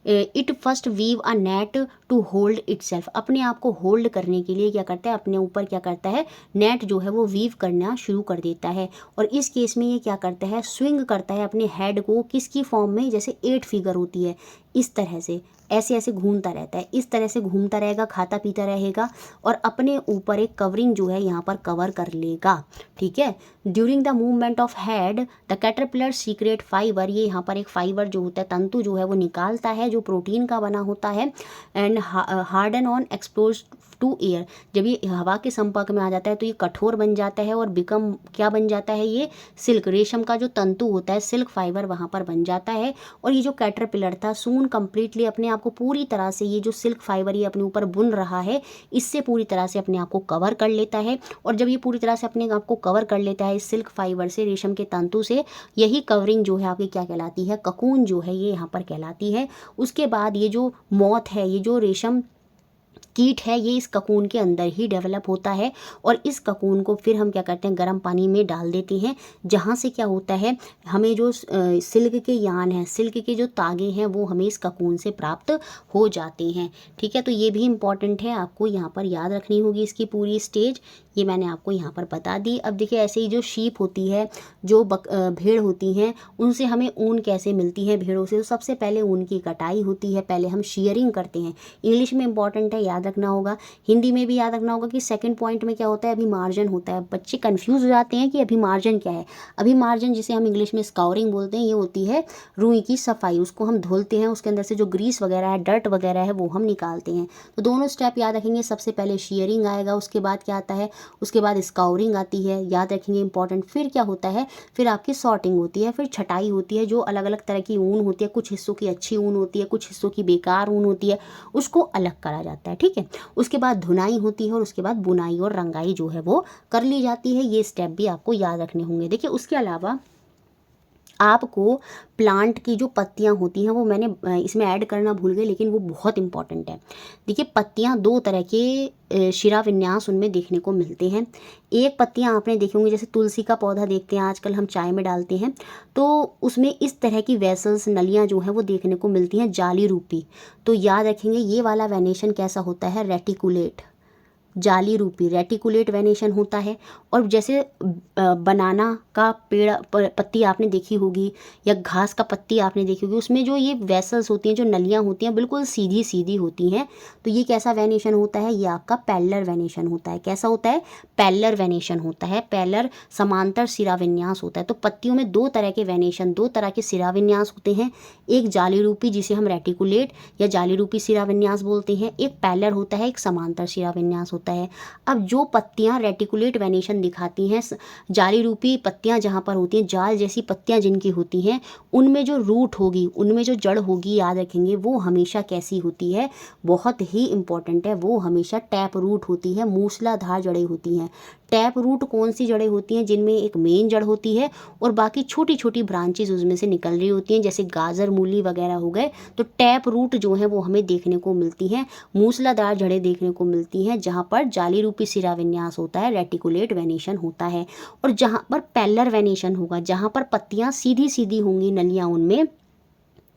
It first weave a net to hold itself. अपने आप को होल्ड करने के लिए क्या करता है, अपने ऊपर क्या करता है, नेट जो है वो वीव करना शुरू कर देता है। और इस केस में ये क्या करता है, स्विंग करता है अपने हेड को, किसकी फॉर्म में, जैसे 8 फिगर होती है, इस तरह से ऐसे ऐसे घूमता रहता है, इस तरह से घूमता रहेगा, खाता पीता रहेगा और अपने ऊपर एक कवरिंग जो है यहाँ पर कवर कर लेगा। ठीक है। During the movement of head the caterpillar secret fibre, ये यहाँ पर एक फाइबर जो होता है, तंतु जो है वो निकालता है, जो प्रोटीन का बना होता है। And harden on expose to air, जब ये हवा के संपर्क में आ जाता है तो ये कठोर बन जाता है और बिकम क्या बन जाता है, ये सिल्क, रेशम का जो तंतु होता है, सिल्क फाइबर वहाँ पर बन जाता है। और ये जो कैटरपिलर था सून कम्प्लीटली अपने आप को पूरी तरह से, ये जो सिल्क फाइबर ये अपने ऊपर बुन रहा है, इससे पूरी तरह से अपने आप को कवर कर लेता है। और जब ये पूरी तरह से अपने आप को कवर कर लेता है इस सिल्क फाइबर से, रेशम के तंतु से, यही कवरिंग जो है आपकी क्या कहलाती है, ककून जो है ये यहाँ पर कहलाती है। उसके बाद ये जो मॉथ है, ये जो रेशम कीट है, ये इस ककून के अंदर ही डेवलप होता है। और इस ककून को फिर हम क्या करते हैं, गर्म पानी में डाल देते हैं, जहाँ से क्या होता है, हमें जो सिल्क के यान हैं, सिल्क के जो तागे हैं, वो हमें इस ककून से प्राप्त हो जाते हैं। ठीक है। तो ये भी इम्पॉर्टेंट है, आपको यहाँ पर याद रखनी होगी इसकी पूरी स्टेज, ये मैंने आपको यहाँ पर बता दी। अब देखिए ऐसे ही जो शीप होती है, जो भेड़ होती हैं, उनसे हमें ऊन कैसे मिलती है भेड़ों से, तो सबसे पहले ऊन की कटाई होती है, पहले हम शेयरिंग करते हैं। इंग्लिश में इंपॉर्टेंट है, याद रखना होगा, हिंदी में भी याद रखना होगा कि सेकंड पॉइंट में क्या होता है, अभिमार्जन होता है। बच्चे कंफ्यूज हो जाते हैं कि अभिमार्जन क्या है। अभिमार्जन जिसे हम इंग्लिश में स्काउरिंग बोलते हैं, ये होती है रुई की सफाई, उसको हम धुलते हैं, उसके अंदर से जो ग्रीस वगैरह है, डर्ट वगैरह है, वो हम निकालते हैं। तो दोनों स्टेप याद रखेंगे, सबसे पहले शेयरिंग आएगा, उसके बाद क्या आता है, उसके बाद स्काउरिंग आती है, याद रखेंगे इंपॉर्टेंट। फिर क्या होता है, फिर आपकी सॉर्टिंग होती है, फिर छटाई होती है, जो अलग अलग तरह की ऊन होती है, कुछ हिस्सों की अच्छी ऊन होती है, कुछ हिस्सों की बेकार ऊन होती है, उसको अलग करा जाता है। ठीक है। उसके बाद धुनाई होती है और उसके बाद बुनाई और रंगाई जो है वो कर ली जाती है। ये स्टेप भी आपको याद रखने होंगे। देखिए उसके अलावा आपको प्लांट की जो पत्तियां होती हैं, वो मैंने इसमें ऐड करना भूल गई, लेकिन वो बहुत इंपॉर्टेंट है। देखिए पत्तियां दो तरह के शिरा विन्यास उनमें देखने को मिलते हैं। एक पत्तियां आपने देखी होंगी, जैसे तुलसी का पौधा देखते हैं आजकल हम चाय में डालते हैं, तो उसमें इस तरह की वेसल्स, नलियां जो हैं वो देखने को मिलती हैं, जाली रूपी। तो याद रखेंगे ये वाला वेनेशन कैसा होता है, रेटिकुलेट, जाली रूपी रेटिकुलेट वेनेशन होता है। और जैसे बनाना का पेड़ पत्ती आपने देखी होगी, या घास का पत्ती आपने देखी होगी, उसमें जो ये वेसल्स होती हैं, जो नलियाँ होती हैं, बिल्कुल सीधी सीधी होती हैं। तो ये कैसा वेनेशन होता है, ये आपका पैरेलल वेनेशन होता है। कैसा होता है, पैरेलल वेनेशन होता है, पैरेलल समांतर सिरा विन्यास होता है। तो पत्तियों में दो तरह के वेनेशन, दो तरह के सिरा विन्यास होते हैं। एक जाली रूपी जिसे हम रेटिकुलेट या जाली रूपी सिरा विन्यास बोलते हैं, एक पैरेलल होता है, एक समांतर सिरा विन्यास होता है। अब जो पत्तियां रेटिकुलेट वेनेशन दिखाती हैं, जाली रूपी पत्तियां जहां पर होती हैं, जाल जैसी पत्तियां जिनकी होती हैं, उनमें जो रूट होगी, उनमें जो जड़ होगी, याद रखेंगे वो हमेशा कैसी होती है, बहुत ही इंपॉर्टेंट है, वो हमेशा टैप रूट होती है, मूसलाधार जड़ें होती हैं। टैप रूट कौन सी जड़ें होती हैं, जिनमें एक मेन जड़ होती है और बाकी छोटी छोटी ब्रांचेस उसमें से निकल रही होती हैं, जैसे गाजर मूली वगैरह हो गए। तो टैप रूट जो है वो हमें देखने को मिलती हैं, मूसलाधार जड़ें देखने को मिलती हैं, जहाँ पर जाली रूपी सिरा विन्यास होता है, रेटिकुलेट वेनेशन होता है। और जहाँ पर पैरेलल वेनेशन होगा, जहाँ पर पत्तियाँ सीधी सीधी होंगी नलियाँ, उनमें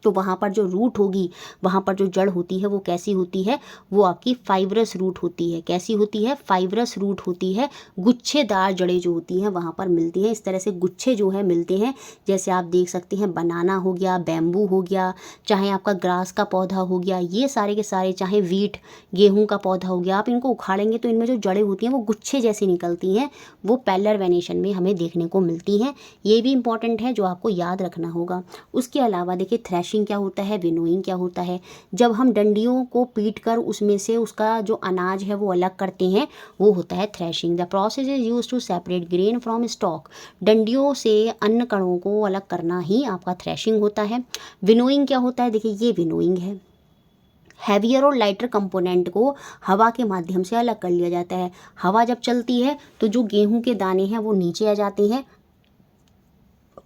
तो वहाँ पर जो रूट होगी, वहाँ पर जो जड़ होती है वो कैसी होती है, वो आपकी फाइब्रस रूट होती है। कैसी होती है? फाइब्रस रूट होती है। गुच्छेदार जड़ें जो होती हैं वहाँ पर मिलती हैं। इस तरह से गुच्छे जो है मिलते हैं। जैसे आप देख सकते हैं बनाना हो गया, बैम्बू हो गया, चाहे आपका ग्रास का पौधा हो गया, ये सारे के सारे, चाहे वीट गेहूँ का पौधा हो गया, आप इनको उखाड़ेंगे तो इनमें जो जड़ें होती हैं वो गुच्छे जैसी निकलती हैं। वो पैरेलल वेनेशन में हमें देखने को मिलती हैं। ये भी इंपॉर्टेंट है जो आपको याद रखना होगा। उसके अलावा देखिए थ्रेशिंग क्या होता है, विनोइंग क्या होता है। जब हम डंडियों को पीट कर उसमें से उसका जो अनाज है वो अलग करते हैं, वो होता है threshing. The process is use to separate grain from stalk. डंडियों से अन्न कणों को अलग करना ही आपका थ्रेशिंग होता है। विनोइंग क्या होता है? देखिए ये विनोइंग है। हैवियर और लाइटर कंपोनेंट को हवा के माध्यम से अलग कर लिया जाता है। हवा जब चलती है तो जो गेहूं के दाने हैं वो नीचे आ जाते हैं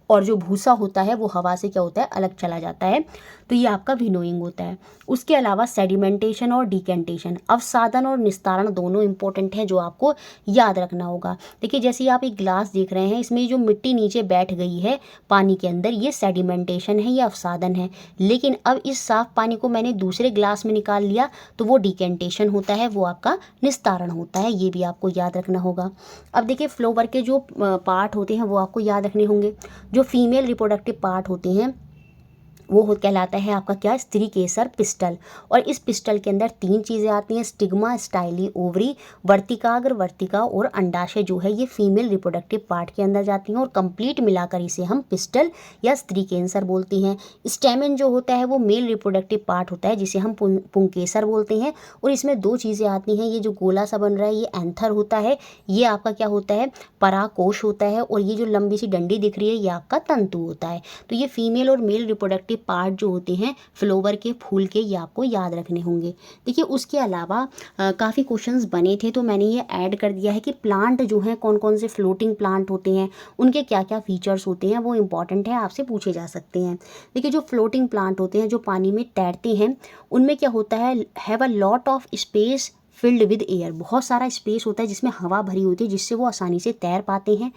और जो भूसा होता है वो हवा से क्या होता है, अलग चला जाता है। तो ये आपका विनोइंग होता है। उसके अलावा सेडिमेंटेशन और डिकेंटेशन, अवसादन और निस्तारण दोनों इंपॉर्टेंट है जो आपको याद रखना होगा। देखिए जैसे आप एक ग्लास देख रहे हैं, इसमें जो मिट्टी नीचे बैठ गई है पानी के अंदर, ये सेडिमेंटेशन है, ये अवसादन है। लेकिन अब इस साफ पानी को मैंने दूसरे ग्लास में निकाल लिया तो वो डिकेंटेशन होता है, वो आपका निस्तारण होता है। ये भी आपको याद रखना होगा। अब देखिए फ्लोवर के जो पार्ट होते हैं वो आपको याद रखने होंगे। जो फीमेल रिप्रोडक्टिव पार्ट होते हैं वो कहलाता है आपका क्या, स्त्री केसर पिस्टल। और इस पिस्टल के अंदर 3 चीज़ें आती हैं, स्टिग्मा, स्टाइली, ओवरी, वर्तिकाग्र, वर्तिका और अंडाशय जो है ये फीमेल रिप्रोडक्टिव पार्ट के अंदर जाती हैं। और कंप्लीट मिलाकर इसे हम पिस्टल या स्त्री केसर बोलते हैं। स्टेमन जो होता है वो मेल रिप्रोडक्टिव पार्ट होता है जिसे हम पुंकेसर बोलते हैं। और इसमें 2 चीज़ें आती हैं, ये जो गोला सा बन रहा है ये एंथर होता है, ये आपका क्या होता है, पराकोश होता है। और ये जो लंबी सी डंडी दिख रही है ये आपका तंतु होता है। तो ये फीमेल और मेल रिप्रोडक्टिव पार्ट जो होते हैं फ्लावर के, फूल के, ये आपको याद रखने होंगे। देखिए उसके अलावा काफ़ी क्वेश्चंस बने थे तो मैंने ये ऐड कर दिया है कि प्लांट जो हैं, कौन कौन से फ्लोटिंग प्लांट होते हैं, उनके क्या क्या फीचर्स होते हैं, वो इंपॉर्टेंट है, आपसे पूछे जा सकते हैं। देखिए जो फ्लोटिंग प्लांट होते हैं, जो पानी में तैरते हैं, उनमें क्या होता है, have a lot of space filled with air. बहुत सारा स्पेस होता है जिसमें हवा भरी होती है जिससे वो आसानी से तैर पाते हैं।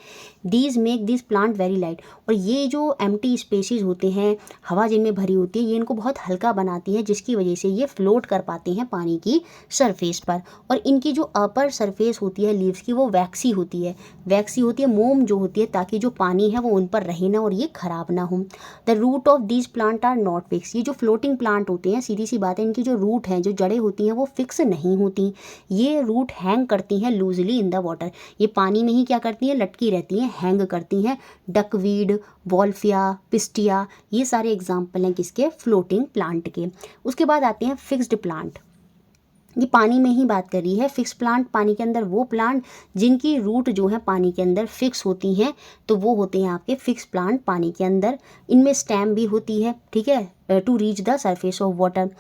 These make this plant very light. और ये जो एम्प्टी स्पेसेस होते हैं, हवा जिनमें भरी होती है, ये इनको बहुत हल्का बनाती है जिसकी वजह से ये फ्लोट कर पाते हैं पानी की सरफेस पर। और इनकी जो अपर सरफेस होती है लीव्स की वो वैक्सी होती है। वैक्सी होती है, मोम जो होती है, ताकि जो पानी है वो उन पर रहे ना और ये खराब ना हो। The root of these plant are not fix. ये जो फ्लोटिंग प्लांट होते हैं, सीधी सी बात है, इनकी जो रूट हैं, जो जड़ें होती हैं, वो फिक्स नहीं होती। ये रूट हैंग करती हैं लूजली इन द वाटर। ये पानी में ही क्या करती हैं, लटकी रहती हैं, हैंग करती हैं। डकवीड, वॉल्फिया, पिस्टिया, ये सारे एग्जाम्पल हैं किसके, फ्लोटिंग प्लांट के। उसके बाद आते हैं फिक्स्ड प्लांट। ये पानी में ही बात कर रही है। फिक्स प्लांट, पानी के अंदर वो प्लांट जिनकी रूट जो है पानी के अंदर फिक्स होती हैं, तो वो होते हैं आपके फिक्स प्लांट पानी के अंदर। इनमें स्टेम भी होती है, ठीक है, to reach the surface of water.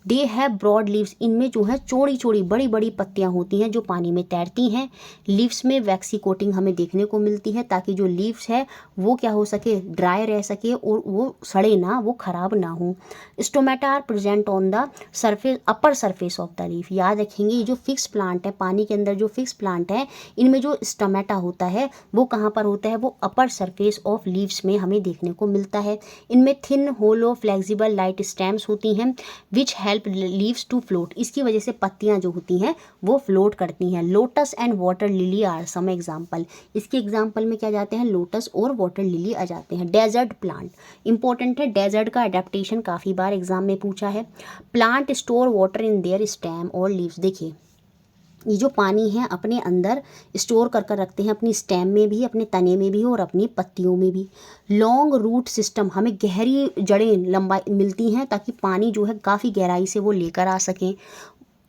They have broad leaves. इनमें जो है चौड़ी चौड़ी बड़ी बड़ी पत्तियां होती हैं जो पानी में तैरती हैं। लीव्स में वैक्सी कोटिंग हमें देखने को मिलती है ताकि जो लीव्स है वो क्या हो सके, ड्राई रह सके और वो सड़े ना, वो खराब ना हो। Stomata are present on the surface, upper surface of the leaf. याद रखेंगे ये जो फिक्स प्लांट है, पानी के अंदर जो फिक्स प्लांट है, इनमें जो स्टोमेटा होता है वो कहाँ पर होता है, वो अपर सरफेस ऑफ लीव्स में हमें देखने को मिलता है। इनमें thin, hollow, flexible, light stems होती हैं which help leaves to float. इसकी वजह से पत्तियां जो होती हैं वो फ्लोट करती हैं। Lotus and water lily are some example. इसके एग्जाम्पल में क्या जाते हैं, लोटस और वाटर लिली आ जाते हैं। डेजर्ट प्लांट इंपॉर्टेंट है, डेजर्ट का अडेप्टेशन काफ़ी बार एग्जाम में पूछा है। Plant store water in their stem और लीव्स। देखिए ये जो पानी है अपने अंदर स्टोर कर कर रखते हैं, अपनी स्टेम में भी, अपने तने में भी और अपनी पत्तियों में भी। लॉन्ग रूट सिस्टम, हमें गहरी जड़ें लंबाई मिलती हैं ताकि पानी जो है काफ़ी गहराई से वो लेकर आ सकें।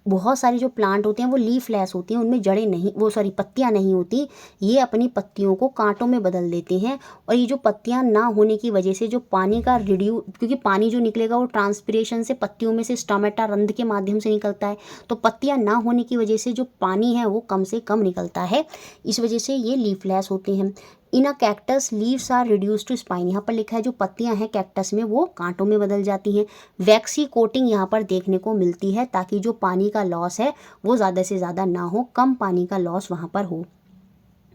बहुत सारी जो प्लांट होते हैं वो लीफलेस होती हैं, उनमें जड़ें नहीं, वो सॉरी पत्तियां नहीं होती। ये अपनी पत्तियों को कांटों में बदल देते हैं। और ये जो पत्तियां ना होने की वजह से जो पानी का क्योंकि पानी जो निकलेगा वो ट्रांसपिरेशन से पत्तियों में से स्टोमेटा रंध्र के माध्यम से निकलता है, तो पत्तियां ना होने की वजह से जो पानी है वो कम से कम निकलता है, इस वजह से ये लीफलेस होते हैं। In a cactus leaves are reduce to spine. यहाँ पर लिखा है जो पत्तियां हैं कैक्टस में वो कांटों में बदल जाती हैं। वैक्सी कोटिंग यहाँ पर देखने को मिलती है ताकि जो पानी का लॉस है वो ज़्यादा से ज़्यादा ना हो, कम पानी का लॉस वहाँ पर हो।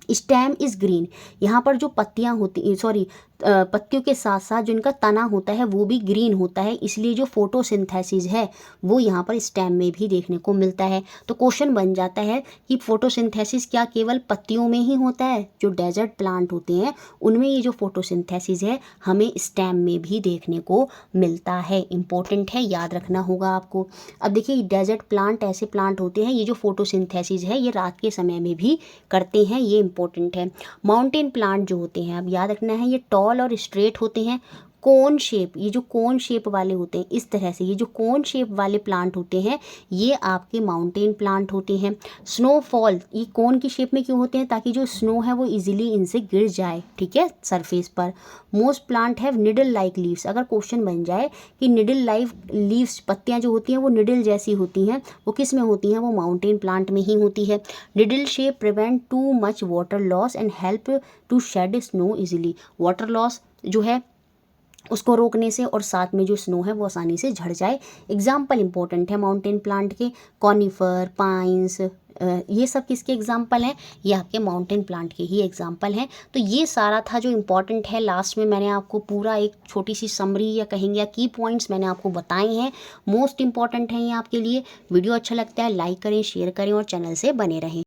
Stem is green. यहाँ पर जो पत्तियाँ होती, सॉरी पत्तियों के साथ साथ जो इनका तना होता है वो भी ग्रीन होता है, इसलिए जो फोटोसिंथेसिस है वो यहाँ पर स्टेम में भी देखने को मिलता है। तो क्वेश्चन बन जाता है कि फोटोसिंथेसिस क्या केवल पत्तियों में ही होता है? जो डेजर्ट प्लांट होते हैं उनमें ये जो फोटोसिंथेसिस है हमें स्टेम में भी देखने को मिलता है। इंपॉर्टेंट है, याद रखना होगा आपको। अब देखिए डेजर्ट प्लांट ऐसे प्लांट होते हैं ये जो फोटोसिंथेसिस है ये रात के समय में भी करते हैं, ये इंपॉर्टेंट है। माउंटेन प्लांट जो होते हैं, अब याद रखना है, ये टॉल और स्ट्रेट होते हैं। कोन शेप, ये जो कोन शेप वाले होते हैं इस तरह से, ये जो कोन शेप वाले प्लांट होते हैं ये आपके माउंटेन प्लांट होते हैं। स्नोफॉल ये कोन की शेप में क्यों होते हैं? ताकि जो स्नो है वो इजीली इनसे गिर जाए, ठीक है, सरफेस पर। Most plant have needle like leaves. अगर क्वेश्चन बन जाए कि निडल लाइक लीव्स, पत्तियां जो होती हैं वो निडल जैसी होती हैं, वो किस में होती हैं? वो माउंटेन प्लांट में ही होती है। Needle shape prevent too much water loss and help to shed snow easily. Water loss जो है उसको रोकने से और साथ में जो स्नो है वो आसानी से झड़ जाए। एग्जाम्पल इंपॉर्टेंट है माउंटेन प्लांट के, कॉनिफर, पाइन्स, ये सब किसके एग्जाम्पल हैं? ये आपके माउंटेन प्लांट के ही एग्जाम्पल हैं। तो ये सारा था जो इम्पॉर्टेंट है। लास्ट में मैंने आपको पूरा एक छोटी सी समरी या कहेंगे या की पॉइंट्स मैंने आपको बताए हैं, मोस्ट इंपॉर्टेंट हैं ये आपके लिए। वीडियो अच्छा लगता है लाइक करें, शेयर करें और चैनल से बने रहें।